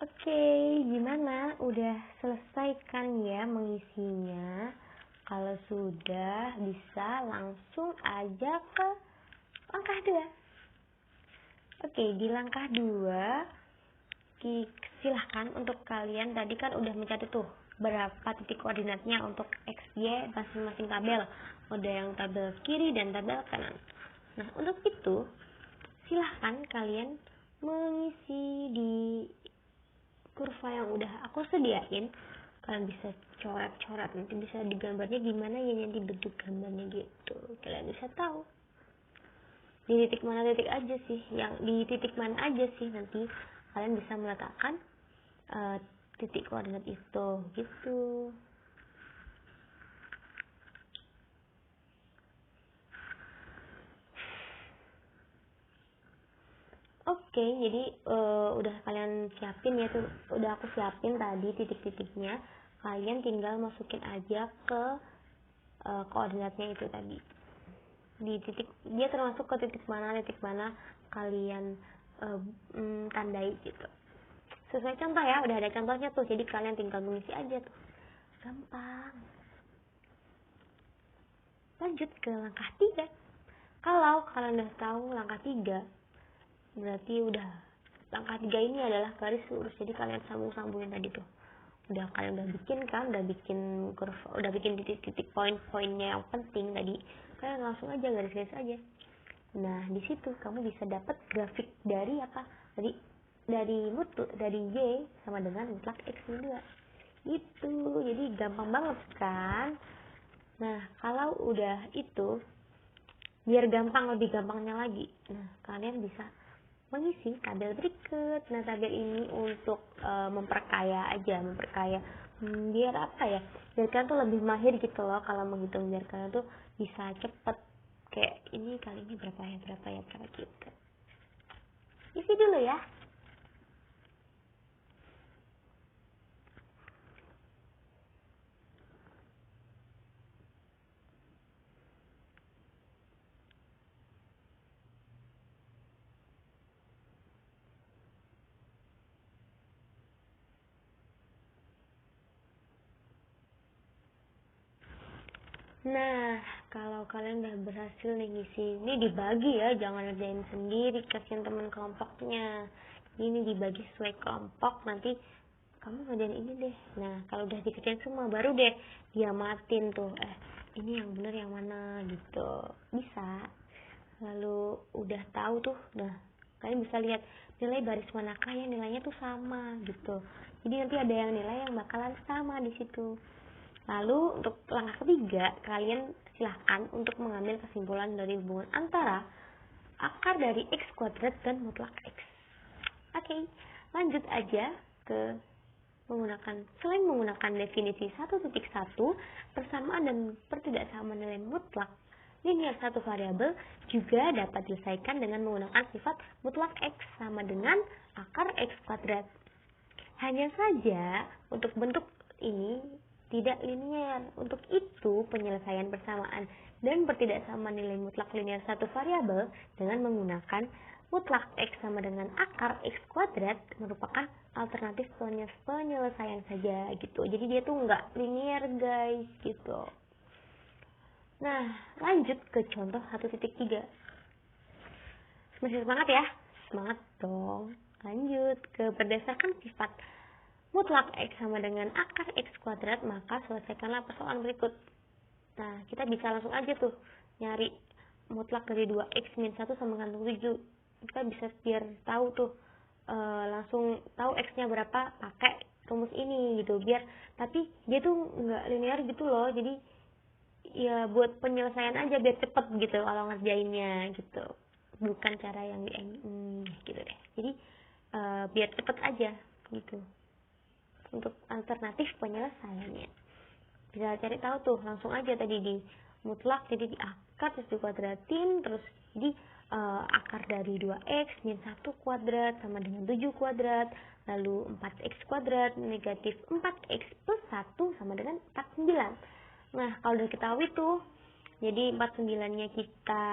Oke, gimana? Udah selesai kan ya mengisinya? Kalau sudah, bisa langsung aja ke langkah 2. Oke, di langkah 2, silahkan untuk kalian tadi kan udah mencari tuh berapa titik koordinatnya untuk X, Y masing-masing tabel. Ada yang tabel kiri dan tabel kanan. Nah, untuk itu, silahkan kalian mengisi di kurva yang udah aku sediain. Kalian bisa coret-coret, nanti bisa digambarnya gimana ya, yang dibentuk gambarnya gitu. Kalian bisa tahu di titik mana aja sih, nanti kalian bisa meletakkan titik koordinat itu gitu. Oke, jadi udah kalian siapin ya tuh, udah aku siapin tadi titik-titiknya. Kalian tinggal masukin aja ke koordinatnya itu tadi. Di titik, dia termasuk ke titik mana kalian tandai gitu. Sesuai contoh ya, udah ada contohnya tuh, jadi kalian tinggal mengisi aja tuh. Gampang. Lanjut ke langkah 3. Kalau kalian udah tahu langkah 3, berarti udah langkah 3 ini adalah garis lurus, jadi kalian sambung-sambungin tadi tuh. Kalian udah bikin kan, udah bikin titik-titik poin-poinnya yang penting tadi. Kalian langsung aja garis-garis aja. Nah, di situ kamu bisa dapat grafik dari apa? Dari Y sama dengan mutlak X-2. Gitu. Jadi gampang banget kan? Nah, kalau udah itu, biar lebih gampangnya lagi. Nah, kalian bisa mengisi tabel berikut. Nah, tabel ini untuk memperkaya biar apa ya? Biar kalian tuh lebih mahir gitu loh kalau menghitung, biar kalian tuh bisa cepet. Kayak ini kali ini berapa gitu. Isi dulu ya. Nah, kalau kalian udah berhasil nih ngisi, ini dibagi ya, jangan ngerjain sendiri, kasihin teman kelompoknya. Ini dibagi sesuai kelompok, nanti kamu ngerjain ini deh. Nah, kalau udah dikerjain semua, baru deh diamatin tuh, ini yang bener yang mana gitu. Bisa. Lalu udah tahu tuh, nah kalian bisa lihat nilai baris manakah yang nilainya tuh sama gitu. Jadi nanti ada yang nilai yang bakalan sama di situ. Lalu untuk langkah 3, kalian silahkan untuk mengambil kesimpulan dari hubungan antara akar dari X kuadrat dan mutlak X. Oke, lanjut aja ke selain menggunakan definisi 1.1 persamaan dan pertidaksamaan nilai mutlak, linier satu variabel juga dapat diselesaikan dengan menggunakan sifat mutlak X sama dengan akar X kuadrat. Hanya saja untuk bentuk ini tidak linier. Untuk itu penyelesaian persamaan dan pertidaksamaan nilai mutlak linier satu variabel dengan menggunakan mutlak X sama dengan akar X kuadrat merupakan alternatif penyelesaian saja gitu. Jadi dia tuh nggak linier guys gitu. Nah, lanjut ke contoh 1.3. Masih semangat ya? Semangat dong. Lanjut ke berdasarkan sifat mutlak X sama dengan akar X kuadrat, maka selesaikanlah persoalan berikut. Nah, kita bisa langsung aja tuh nyari mutlak dari 2X min 1 sama dengan 7. Kita bisa biar tahu tuh langsung tahu X-nya berapa pakai rumus ini gitu. Biar tapi dia tuh nggak linear gitu loh. Jadi ya buat penyelesaian aja biar cepet gitu kalau ngerjainnya gitu, bukan cara yang gitu deh. Jadi biar cepet aja gitu. Untuk alternatif penyelesaiannya bisa cari tahu tuh langsung aja tadi di mutlak, jadi di akar terus dikuadratin, terus di akar dari 2X min 1 kuadrat sama dengan 7 kuadrat, lalu 4X kuadrat negatif 4X plus 1 sama dengan 49. Nah, kalau udah ketahui tuh, jadi 49-nya kita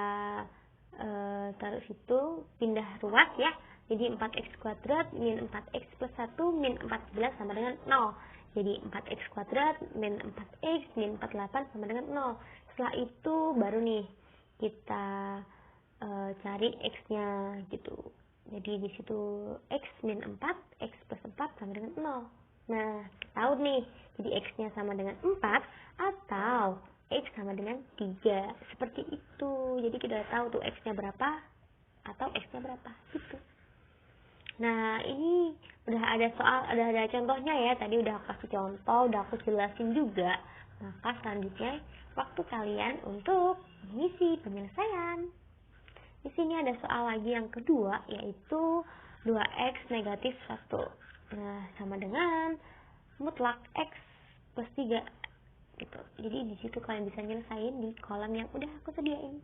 taruh situ, pindah ruas ya. Jadi 4x kuadrat min 4x plus 1 min 14 sama dengan 0. Jadi 4x kuadrat min 4x min 48 sama dengan 0. Setelah itu baru nih kita cari x-nya gitu. Jadi di situ x min 4, x plus 4 sama dengan 0. Nah, tahu nih, jadi x-nya sama dengan 4 atau x sama dengan 3. Seperti itu. Jadi kita udah tahu tuh x-nya berapa atau x-nya berapa gitu. Nah, ini udah ada ada contohnya ya. Tadi udah aku kasih contoh, udah aku jelasin juga. Maka selanjutnya waktu kalian untuk mengisi penyelesaian. Di sini ada soal lagi yang kedua, yaitu 2x negatif 1. Nah, sama dengan mutlak x plus 3 gitu. Jadi di situ kalian bisa nyelesain di kolom yang udah aku sediain.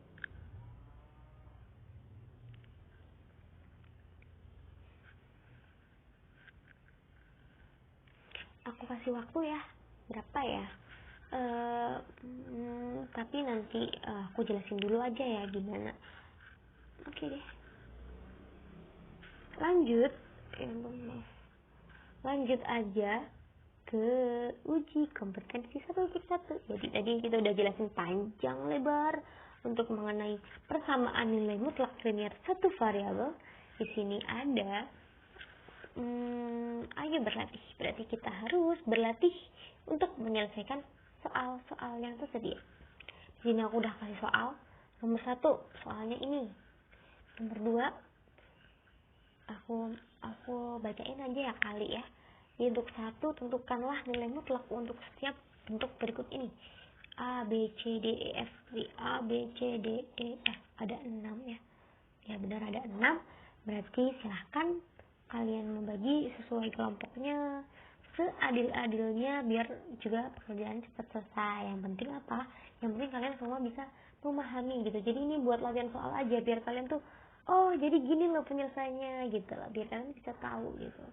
Aku kasih waktu ya, berapa ya? Tapi nanti aku jelasin dulu aja ya gimana. Oke deh. Lanjut. Lanjut aja ke uji kompetensi 1.1. Jadi tadi kita udah jelasin panjang lebar untuk mengenai persamaan nilai mutlak linear satu variabel. Di sini ada ayo berlatih. Berarti kita harus berlatih untuk menyelesaikan soal-soal yang tersedia. Di sini aku udah kasih soal. Nomor 1, soalnya ini. Nomor 2, aku bacain aja ya kali ya. Jadi untuk 1, tentukanlah nilai mutlak untuk setiap bentuk berikut ini. A, B, C, D, E, F. Di A, B, C, D, E, F. Ada 6 ya. Ya benar ada 6. Berarti silahkan kalian membagi sesuai kelompoknya seadil-adilnya biar juga pekerjaan cepat selesai. Yang penting apa? Yang penting kalian semua bisa memahami gitu. Jadi ini buat latihan soal aja biar kalian tuh oh jadi gini loh penyelesaiannya gitu lah. Biar kalian bisa tahu gitu.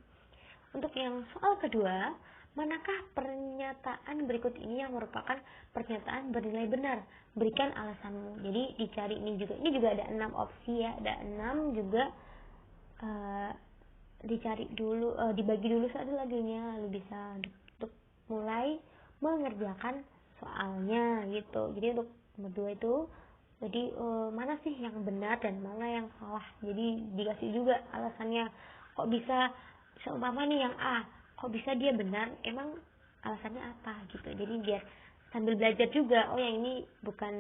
Untuk yang soal kedua, manakah pernyataan berikut ini yang merupakan pernyataan bernilai benar? Berikan alasanmu. Jadi dicari ini juga ada 6 opsi ya, ada 6 juga dicari dulu, dibagi dulu seadil-adilnya, lalu bisa untuk mulai mengerjakan soalnya gitu. Jadi untuk kedua itu, jadi mana sih yang benar dan mana yang salah. Jadi dikasih juga alasannya. Kok bisa seumpama nih yang A, kok bisa dia benar? Emang alasannya apa gitu. Jadi biar sambil belajar juga. Oh yang ini bukan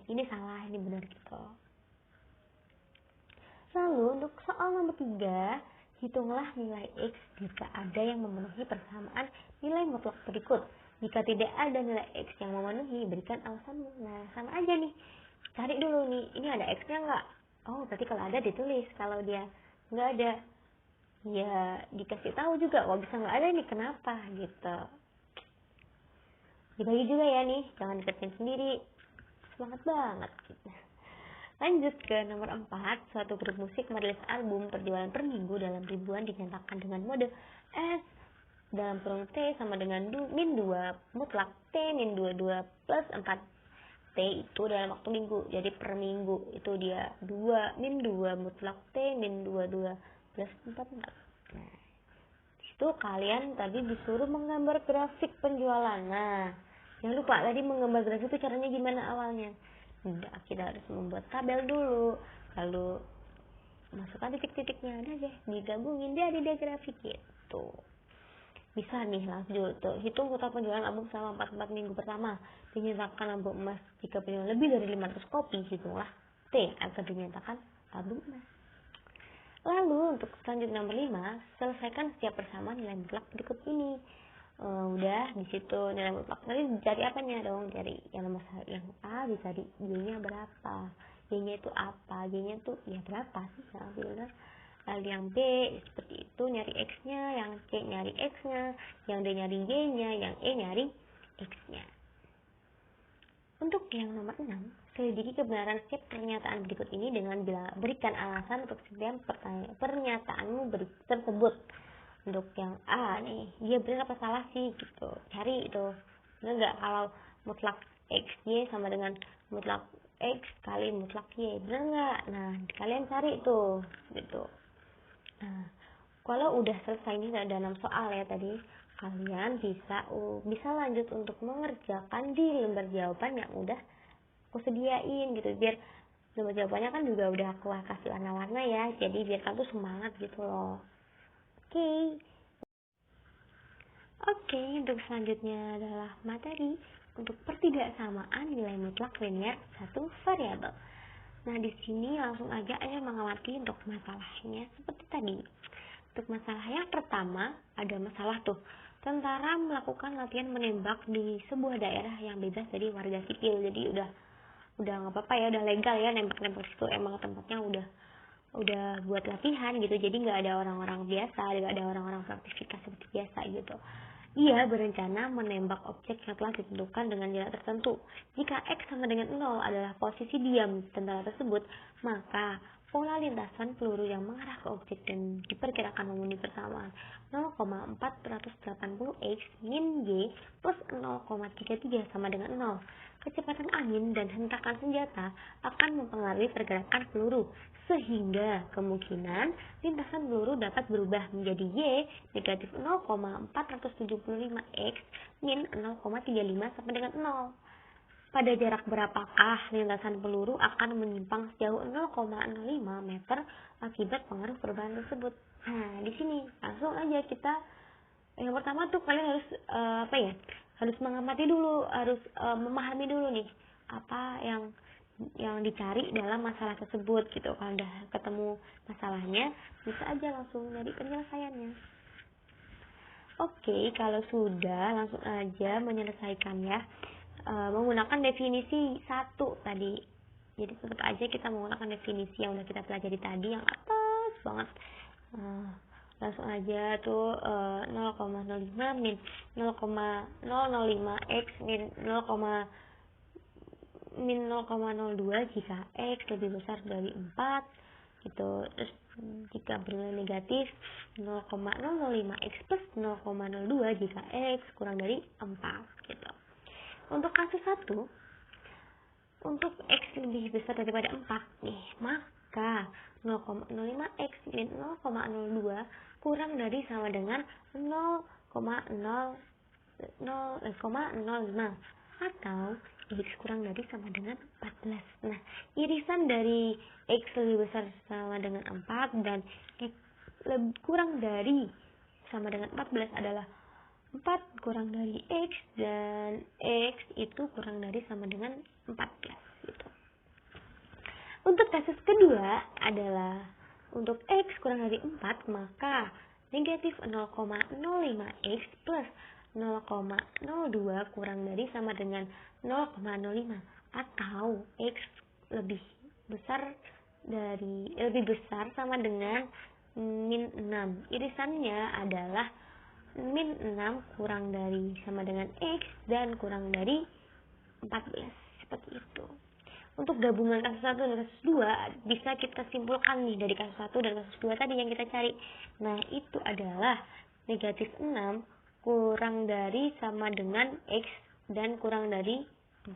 ini salah, ini benar gitu. Lalu untuk soal nomor 3, hitunglah nilai X jika ada yang memenuhi persamaan nilai mutlak berikut. Jika tidak ada nilai X yang memenuhi, berikan alasanmu. Nah, sama aja nih. Cari dulu nih, ini ada X-nya nggak? Oh, berarti kalau ada ditulis. Kalau dia nggak ada, ya dikasih tahu juga. Kalau bisa nggak ada nih, kenapa gitu. Dibagi juga ya nih, jangan dikerjain sendiri. semangat banget gitu. Lanjut ke nomor 4, suatu grup musik merilis album penjualan per minggu dalam ribuan dinyatakan dengan mode S dalam kurung T sama dengan min 2 mutlak T min 22 plus 4 T itu dalam waktu minggu. Jadi per minggu itu dia 2 min 2 mutlak T min 22 plus 4. Nah, itu kalian tadi disuruh menggambar grafik penjualan. Nah, jangan lupa tadi menggambar grafik itu caranya gimana awalnya. Nah, kita harus membuat tabel dulu, lalu masukkan titik-titiknya, ada deh digabungin jadi dia grafik gitu. Bisa nih lanjut tuh, hitung total penjualan album selama 44 minggu pertama. Dinyatakan album emas jika penjualan lebih dari 500 kopi, hitunglah T agar dinyatakan album emas. Lalu untuk selanjutnya nomor 5, selesaikan setiap persamaan nilai mutlak berikut ini. Udah di situ nilai mutlak, nanti cari apanya dong, cari yang nomor yang A dicari Y-nya berapa, Y-nya itu apa, Y-nya itu ya berapa sih ya, benar. Lalu yang B seperti itu nyari X-nya, yang C nyari X-nya, yang D nyari Y-nya, yang E nyari X-nya. Untuk yang nomor 6, selidiki kebenaran setiap pernyataan berikut ini dengan berikan alasan untuk setiap pernyataanmu tersebut. Untuk yang A nih, dia benar apa salah sih gitu, cari itu benar nggak kalau mutlak X Y sama dengan mutlak X kali mutlak Y, benar nggak? Nah, kalian cari itu gitu. Nah, kalau udah selesai ini ada 6 soal ya tadi, kalian bisa lanjut untuk mengerjakan di lembar jawaban yang udah aku sediain gitu, biar lembar jawabannya kan juga udah aku kasih warna-warna ya, jadi biar kamu tuh semangat gitu loh. Oke, untuk selanjutnya adalah materi untuk pertidaksamaan nilai mutlak linear satu variabel. Nah, di sini langsung aja mengamati untuk masalahnya seperti tadi. Untuk masalah yang pertama, ada masalah tuh. Tentara melakukan latihan menembak di sebuah daerah yang bebas dari warga sipil. Jadi udah nggak apa-apa ya, udah legal ya nembak-nembak situ, emang tempatnya udah buat latihan gitu, jadi nggak ada orang-orang biasa, nggak ada orang-orang beraktivitas seperti biasa gitu. Ia berencana menembak objek yang telah ditentukan dengan jarak tertentu. Jika X sama dengan 0 adalah posisi diam tentara tersebut, maka pola lintasan peluru yang mengarah ke objek dan diperkirakan memenuhi persamaan 0,480 X min Y plus 0,33 sama dengan 0. Kecepatan angin dan hentakan senjata akan mempengaruhi pergerakan peluru, sehingga kemungkinan lintasan peluru dapat berubah menjadi Y negatif 0,475 X min 0,35 sama dengan 0. Pada jarak berapakah lintasan peluru akan menyimpang sejauh 0,05 meter akibat pengaruh perubahan tersebut? Nah, di sini langsung aja kita yang pertama tuh kalian harus harus mengamati dulu, harus memahami dulu nih apa yang dicari dalam masalah tersebut gitu. Kalau udah ketemu masalahnya, bisa aja langsung nyari penyelesaiannya. Oke, kalau sudah langsung aja menyelesaikan ya, menggunakan definisi 1 tadi. Jadi sebut aja kita menggunakan definisi yang udah kita pelajari tadi yang atas banget. Langsung aja tuh 0,05 min 0,005 X min 0,02 jika X lebih besar dari 4 gitu. Terus jika bernilai negatif 0,005 X plus 0,02 jika X kurang dari 4 gitu. Untuk kasus 1, untuk X lebih besar daripada 4 nih, maka 0,05 X min 0,02 kurang dari sama dengan 0,05 atau X kurang dari sama dengan 14. Nah, irisan dari X lebih besar sama dengan 4 dan X kurang dari sama dengan 14 adalah 4 kurang dari X dan X itu kurang dari sama dengan 14 gitu. Untuk kasus kedua adalah untuk X kurang dari 4, maka negatif 0,05 X plus 0,02 kurang dari sama dengan 0,05 atau X lebih besar sama dengan min 6. Irisannya adalah min 6 kurang dari sama dengan X dan kurang dari 14 seperti itu. untuk gabungan kasus 1 dan kasus 2 bisa kita simpulkan nih dari kasus 1 dan kasus 2 tadi yang kita cari. Nah, itu adalah negatif 6 kurang dari sama dengan X dan kurang dari 14.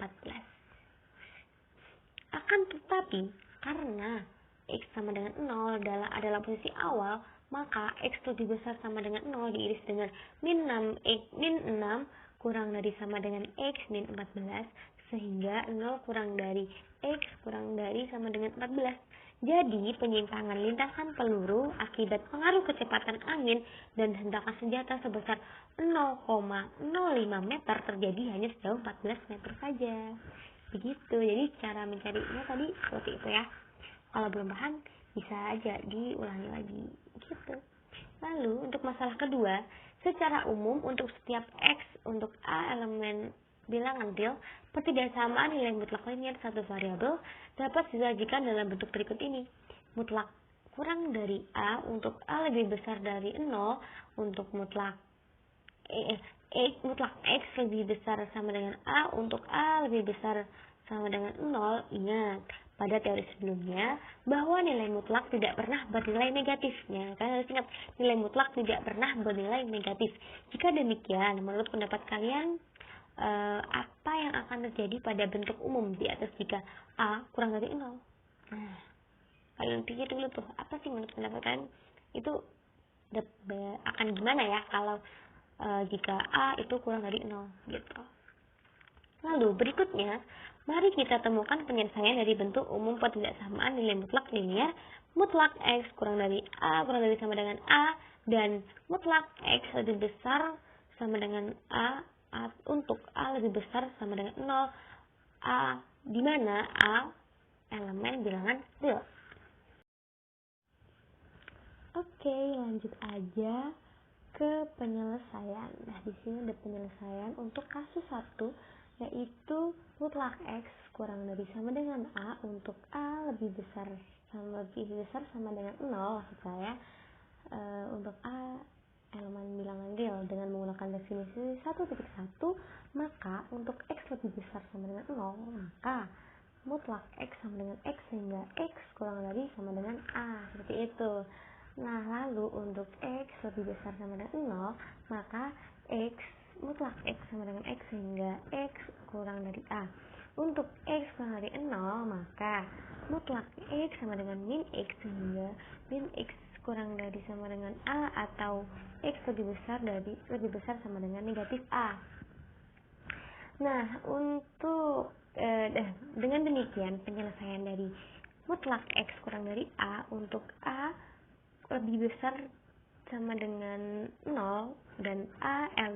Akan tetapi, karena X sama dengan 0 adalah posisi awal, maka X lebih besar sama dengan 0 diiris dengan min 6 kurang dari sama dengan X min 14, sehingga 0 kurang dari X kurang dari sama dengan 14. Jadi, penyimpangan lintasan peluru akibat pengaruh kecepatan angin dan hentakan senjata sebesar 0,05 meter terjadi hanya sejauh 14 meter saja. Begitu, jadi cara mencarinya tadi seperti itu ya. Kalau belum paham, bisa aja diulangi lagi gitu. Lalu untuk masalah kedua, secara umum untuk setiap X untuk A elemen bilangan real, pertidaksamaan nilai mutlak linear satu variabel dapat disajikan dalam bentuk berikut ini. Mutlak kurang dari A untuk A lebih besar dari 0 untuk mutlak X lebih besar sama dengan A untuk A lebih besar sama dengan 0. Ingat, pada teori sebelumnya bahwa nilai mutlak tidak pernah bernilai negatifnya. Kalian harus ingat, nilai mutlak tidak pernah bernilai negatif. Jika demikian, menurut pendapat kalian, apa yang akan terjadi pada bentuk umum di atas jika A kurang dari 0? Nah, kalian pikir dulu tuh, apa sih menurut pendapat kalian itu akan gimana ya kalau jika A itu kurang dari 0 gitu. Lalu berikutnya, mari kita temukan penyelesaian dari bentuk umum pertidaksamaan nilai mutlak linear mutlak X kurang dari A kurang dari sama dengan A dan mutlak X lebih besar sama dengan A untuk A lebih besar sama dengan 0 A, di mana A elemen bilangan real. Oke, lanjut aja ke penyelesaian. Nah, di sini ada penyelesaian untuk kasus 1, yaitu mutlak X kurang dari sama dengan A untuk A lebih besar sama dengan 0 maksud saya, untuk A elemen bilangan real dengan menggunakan definisi 1.1, maka untuk X lebih besar sama dengan 0, maka mutlak X sama dengan X sehingga X kurang dari sama dengan A, seperti itu. Nah, lalu untuk X lebih besar sama dengan 0, maka mutlak X sama dengan X sehingga X kurang dari A. Untuk X kurang dari 0, maka mutlak X sama dengan min X sehingga min X kurang dari sama dengan A atau X lebih besar sama dengan negatif A. Nah, untuk dengan demikian penyelesaian dari mutlak X kurang dari A untuk A lebih besar sama dengan 0 dan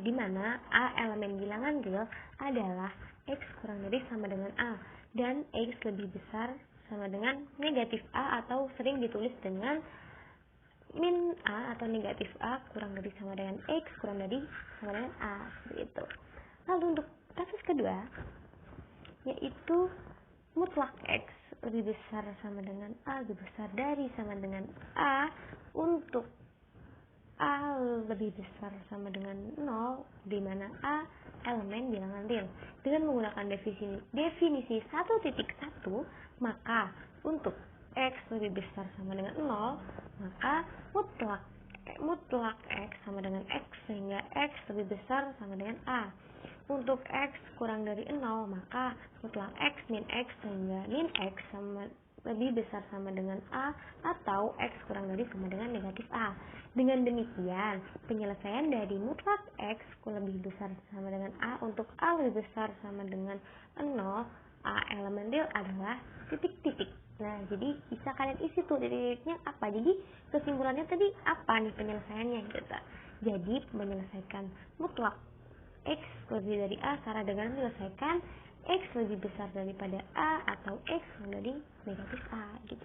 di mana A elemen bilangan real adalah X kurang dari sama dengan A dan X lebih besar sama dengan negatif A atau sering ditulis dengan min A atau negatif A kurang dari sama dengan X kurang dari sama dengan A, seperti itu. Lalu untuk kasus kedua, yaitu mutlak X lebih besar sama dengan A lebih besar dari sama dengan A untuk A lebih besar sama dengan 0, di mana A elemen bilangan real. Dengan menggunakan definisi 1.1, maka untuk X lebih besar sama dengan 0, maka mutlak X sama dengan X sehingga X lebih besar sama dengan A. Untuk X kurang dari 0, maka mutlak X min X sehingga min X lebih besar sama dengan A atau X kurang dari sama dengan negatif A. Dengan demikian, penyelesaian dari mutlak X lebih besar sama dengan A untuk A lebih besar sama dengan 0, A elemen real adalah titik-titik. Nah, jadi bisa kalian isi tuh titik-titiknya apa. Jadi kesimpulannya tadi apa nih penyelesaiannya gitu. Jadi menyelesaikan mutlak X lebih dari A cara dengan menyelesaikan X lebih besar daripada A atau X dari negatif A gitu.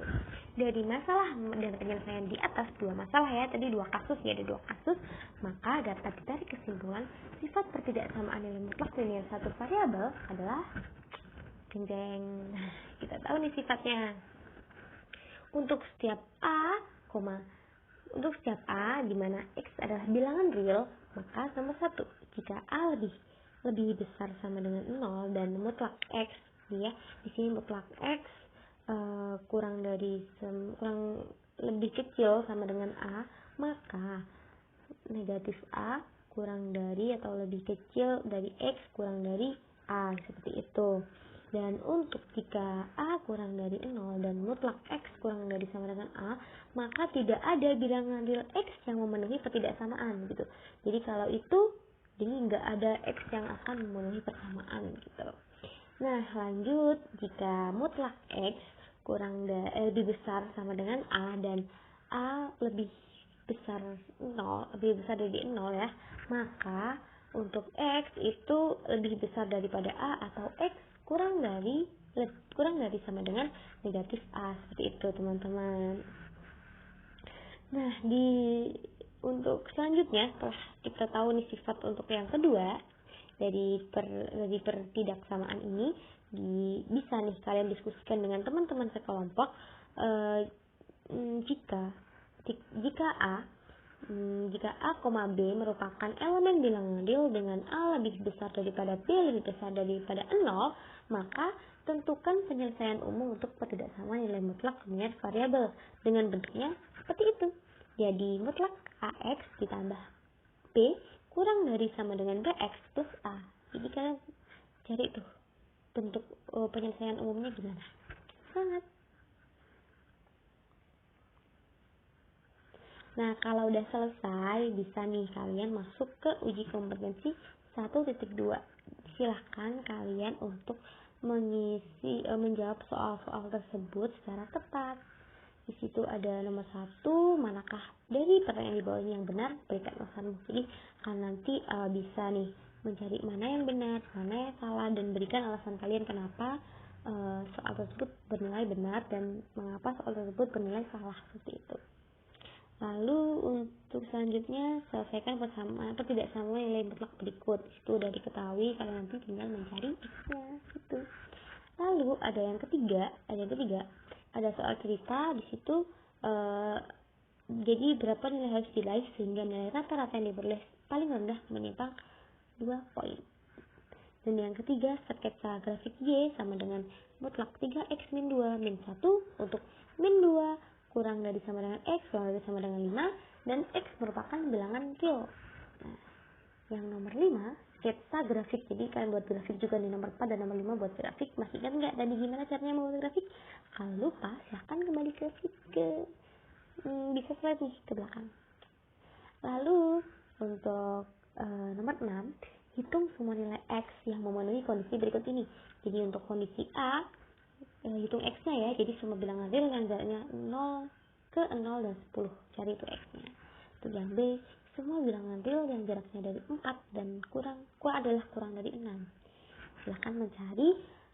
Dari masalah dan penyelesaian di atas dua masalah ya, tadi dua kasus ya, ada dua kasus, maka dapat ditarik kesimpulan sifat pertidaksamaan nilai mutlak linear satu variabel adalah jeng. Kita tahu nih sifatnya. Untuk setiap A, di mana X adalah bilangan real, maka nomor 1, jika A lebih besar sama dengan 0 dan mutlak X ya. Di sini mutlak X kurang lebih kecil sama dengan A, maka negatif A kurang dari atau lebih kecil dari X kurang dari A, seperti itu. Dan untuk jika A kurang dari 0 dan mutlak X kurang dari sama dengan A, maka tidak ada bilangan real X yang memenuhi ketidaksamaan gitu. Jadi kalau itu, jadi nggak ada X yang akan memenuhi persamaan gitu. Nah, lanjut, jika mutlak X lebih besar sama dengan A dan A lebih besar dari 0 ya, maka untuk X itu lebih besar daripada A atau X kurang dari sama dengan negatif A, seperti itu teman-teman. Nah, untuk selanjutnya setelah kita tahu nih sifat untuk yang kedua dari pertidaksamaan ini, bisa nih kalian diskusikan dengan teman-teman sekelompok. Jika A, B merupakan elemen bilangan real dengan A lebih besar daripada B lebih besar daripada 0, maka tentukan penyelesaian umum untuk ketidaksamaan nilai mutlak linier variabel dengan bentuknya seperti itu. Jadi mutlak AX ditambah B kurang dari sama dengan BX plus A. Jadi kalian cari tuh bentuk penyelesaian umumnya gimana. Sangat. Nah, kalau udah selesai, bisa nih kalian masuk ke uji kompetensi 1.2. Silahkan kalian untuk menjawab soal-soal tersebut secara tepat. Di situ ada nomor 1, manakah dari pertanyaan di bawah ini yang benar, berikan alasanmu. Jadi kalian nanti bisa nih mencari mana yang benar, mana yang salah, dan berikan alasan kalian kenapa soal tersebut bernilai benar dan mengapa soal tersebut bernilai salah, seperti itu. Lalu untuk selanjutnya selesaikan persamaan atau tidak sama nilai mutlak berikut. Itu udah diketahui, kalian nanti tinggal mencari X-nya gitu. Lalu ada yang ketiga, ada soal cerita di situ. Jadi berapa nilai harus diraih sehingga nilai rata-rata yang diperoleh paling rendah menyimpang 2 poin. Dan yang ketiga, sketsa grafik Y sama dengan mutlak 3X min 2 min 1 untuk min 2 kurang dari sama dengan X kurang dari sama dengan 5 dan X merupakan bilangan real. Nah, yang nomor 5, sketsa grafik. Jadi kalian buat grafik juga di nomor 4 dan nomor 5 buat grafik. Masih ingat nggak tadi gimana caranya membuat grafik? Kalau lupa, silahkan kembali ke bisa slide nih ke belakang. Lalu untuk nomor 6, hitung semua nilai X yang memenuhi kondisi berikut ini. Jadi untuk kondisi A, hitung X-nya ya, jadi semua bilangan real yang jaraknya 0 ke 0 dan 10, cari itu X-nya. Untuk yang B, semua bilangan real yang jaraknya dari 4 dan kurang dari 6. Silahkan mencari.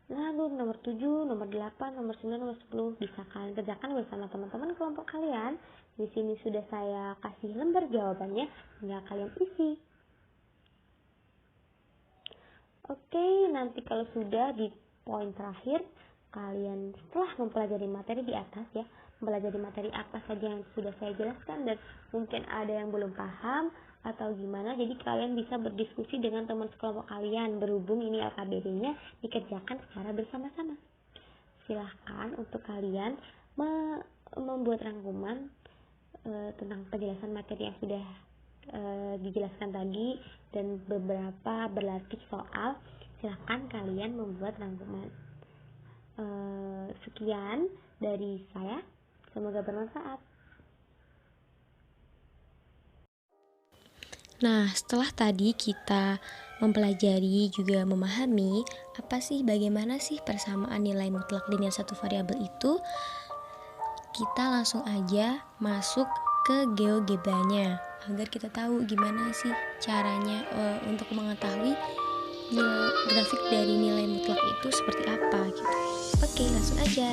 Lalu nomor 7, nomor 8, nomor 9, nomor 10 bisa kalian kerjakan bersama teman-teman kelompok kalian. Di sini sudah saya kasih lembar jawabannya, tinggal kalian isi. Oke, nanti kalau sudah di poin terakhir, kalian setelah mempelajari materi di atas ya, mempelajari materi apa saja yang sudah saya jelaskan dan mungkin ada yang belum paham atau gimana, jadi kalian bisa berdiskusi dengan teman sekelompok kalian berhubung ini LKBD-nya dikerjakan secara bersama-sama. Silahkan untuk kalian membuat rangkuman tentang penjelasan materi yang sudah dijelaskan tadi dan beberapa berlatih soal. Silahkan kalian membuat rangkuman. Sekian dari saya, semoga bermanfaat. Nah, setelah tadi kita mempelajari juga memahami bagaimana sih persamaan nilai mutlak linear satu variabel itu, kita langsung aja masuk ke GeoGebra-nya agar kita tahu gimana sih caranya untuk mengetahui grafik dari nilai mutlak itu seperti apa gitu. Oke, langsung aja.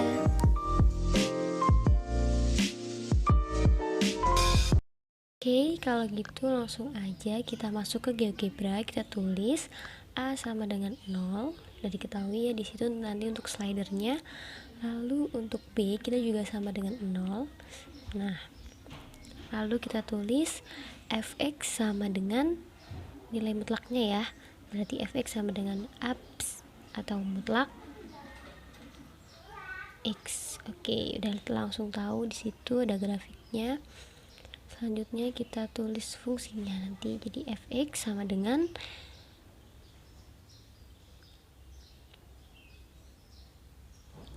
Oke, kalau gitu langsung aja kita masuk ke GeoGebra. Kita tulis A sama dengan 0. Udah diketahui ya di situ nanti untuk slidernya. Lalu untuk B kita juga sama dengan 0. Nah, lalu kita tulis fx sama dengan nilai mutlaknya ya. Berarti fx sama dengan abs atau mutlak X. Oke, udah langsung tahu di situ ada grafiknya. Selanjutnya kita tulis fungsinya nanti, jadi fx sama dengan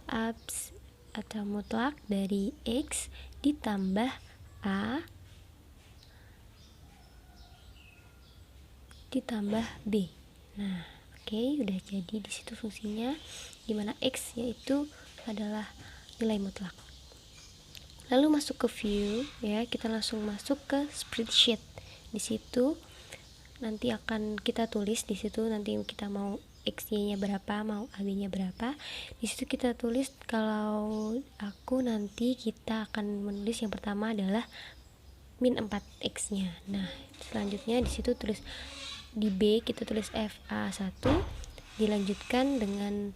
abs atau mutlak dari x ditambah a ditambah b. Nah, oke, udah jadi di situ fungsinya, dimana x yaitu adalah nilai mutlak. Lalu masuk ke view ya, kita langsung masuk ke spreadsheet. Di situ nanti akan kita tulis di situ, nanti kita mau x-y-nya berapa, mau ab-nya berapa. Di situ kita tulis, kalau aku nanti kita akan menulis yang pertama adalah min 4x-nya. Nah, selanjutnya di situ tulis di B kita tulis FA1, dilanjutkan dengan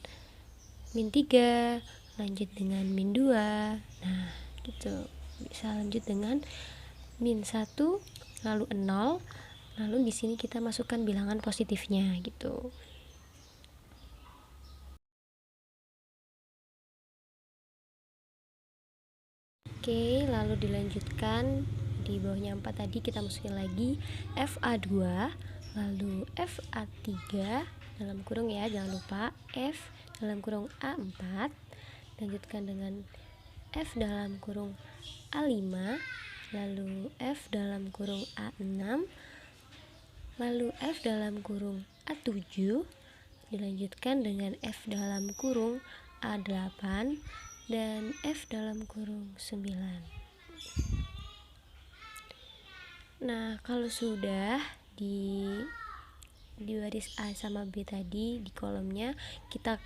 min 3, lanjut dengan min 2. Nah, gitu. Bisa lanjut dengan min 1 lalu 0, lalu di sini kita masukkan bilangan positifnya gitu. Oke, lalu dilanjutkan di bawahnya 4 tadi kita masukin lagi FA2, lalu FA3 dalam kurung ya, jangan lupa F dalam kurung A4, lanjutkan dengan F dalam kurung A5, lalu F dalam kurung A6, lalu F dalam kurung A7, dilanjutkan dengan F dalam kurung A8 dan F dalam kurung 9. Nah, kalau sudah di baris A sama B tadi di kolomnya, kita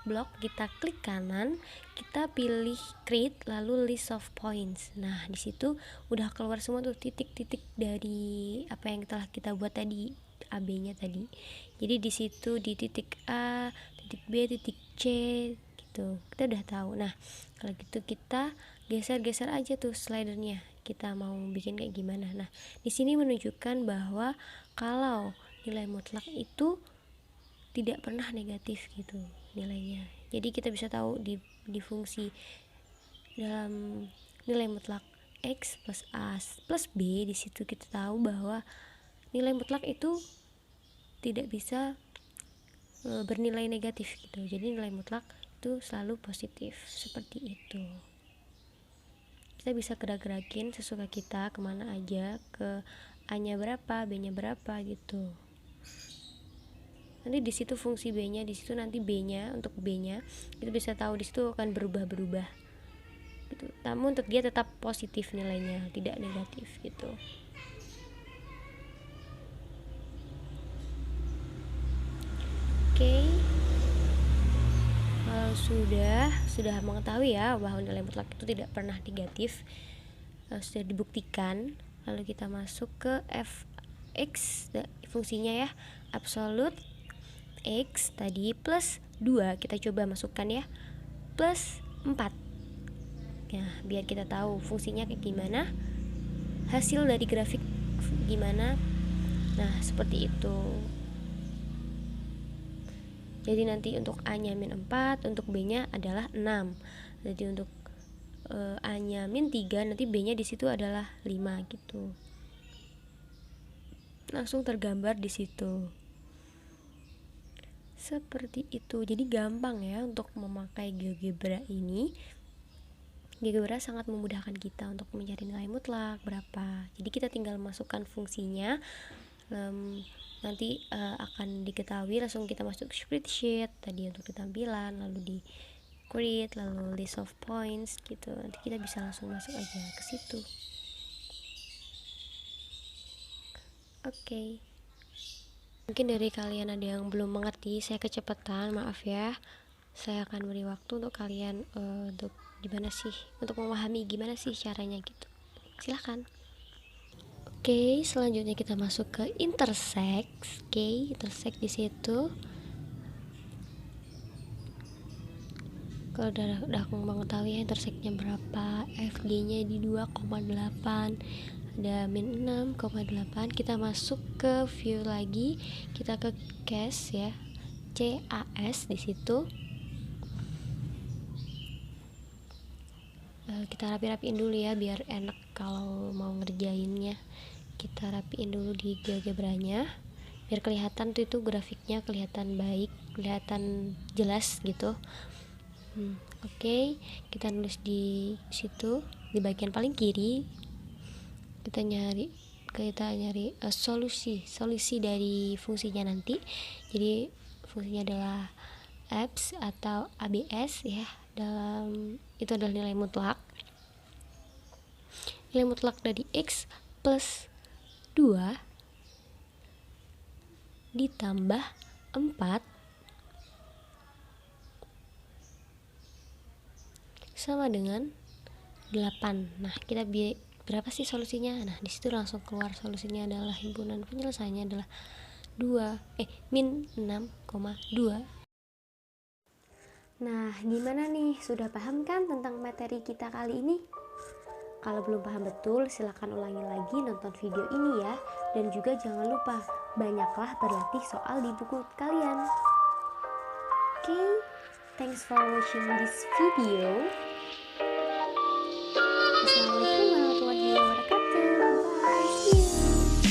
blok, kita klik kanan, kita pilih create lalu list of points. Nah, di situ udah keluar semua tuh titik-titik dari apa yang telah kita buat tadi, AB-nya tadi. Jadi di situ di titik A, titik B, titik C gitu. Kita udah tahu. Nah, kalau gitu kita geser-geser aja tuh slidernya. Kita mau bikin kayak gimana. Nah, di sini menunjukkan bahwa kalau nilai mutlak itu tidak pernah negatif gitu nilainya. Jadi kita bisa tahu di fungsi dalam nilai mutlak x plus a plus b, di situ kita tahu bahwa nilai mutlak itu tidak bisa bernilai negatif gitu. Jadi nilai mutlak itu selalu positif seperti itu. Kita bisa gerak-gerakin sesuka kita kemana aja, ke a-nya berapa, b-nya berapa gitu. Nanti di situ fungsi b-nya, di situ nanti b-nya, untuk b-nya itu bisa tahu di situ akan berubah-berubah gitu. Namun untuk dia tetap positif nilainya, tidak negatif gitu. Oke. Kalau sudah mengetahui ya bahwa nilai mutlak itu tidak pernah negatif, sudah dibuktikan, lalu kita masuk ke fx, fungsinya ya, absolute x tadi plus 2, kita coba masukkan ya, plus 4. Nah, biar kita tahu fungsinya kayak gimana, hasil dari grafik gimana. Nah, seperti itu. Jadi nanti untuk a-nya min 4, untuk b-nya adalah 6. Jadi untuk a-nya min 3, nanti b-nya di situ adalah 5 gitu. Langsung tergambar di situ. Seperti itu. Jadi gampang ya untuk memakai GeoGebra ini. GeoGebra sangat memudahkan kita untuk mencari nilai mutlak berapa. Jadi kita tinggal masukkan fungsinya, nanti akan diketahui. Langsung kita masuk spreadsheet tadi untuk ketampilan, lalu di create, lalu list of points gitu. Nanti kita bisa langsung masuk aja ke situ. Oke. Mungkin dari kalian ada yang belum mengerti, saya kecepatan, maaf ya. Saya akan beri waktu untuk kalian untuk gimana sih, untuk memahami gimana sih caranya gitu. Silahkan. Oke, selanjutnya kita masuk ke intersect. Oke, intersect di situ. Kalau udah mengetahui ya intersectnya berapa, FG-nya di 2,8, ada min 6,8. Kita masuk ke view lagi, kita ke CAS ya, CAS di situ. kita rapi-rapiin dulu ya biar enak kalau mau ngerjainnya. Kita rapiin dulu di GeoGebra-nya biar kelihatan tuh itu grafiknya kelihatan baik, kelihatan jelas gitu. Oke, kita nulis di situ di bagian paling kiri. Kita nyari solusi dari fungsinya nanti. Jadi fungsinya adalah abs atau ABS ya. Itu adalah nilai mutlak. Nilai mutlak dari X plus 2 ditambah 4 sama dengan 8. Nah, kita berapa sih solusinya? Nah, di situ langsung keluar solusinya adalah himpunan penyelesaiannya adalah min 6,2. Nah, gimana nih? Sudah paham kan tentang materi kita kali ini? Kalau belum paham betul, silahkan ulangi lagi nonton video ini ya. Dan juga jangan lupa, banyaklah berlatih soal di buku kalian. Okay, thanks for watching this video.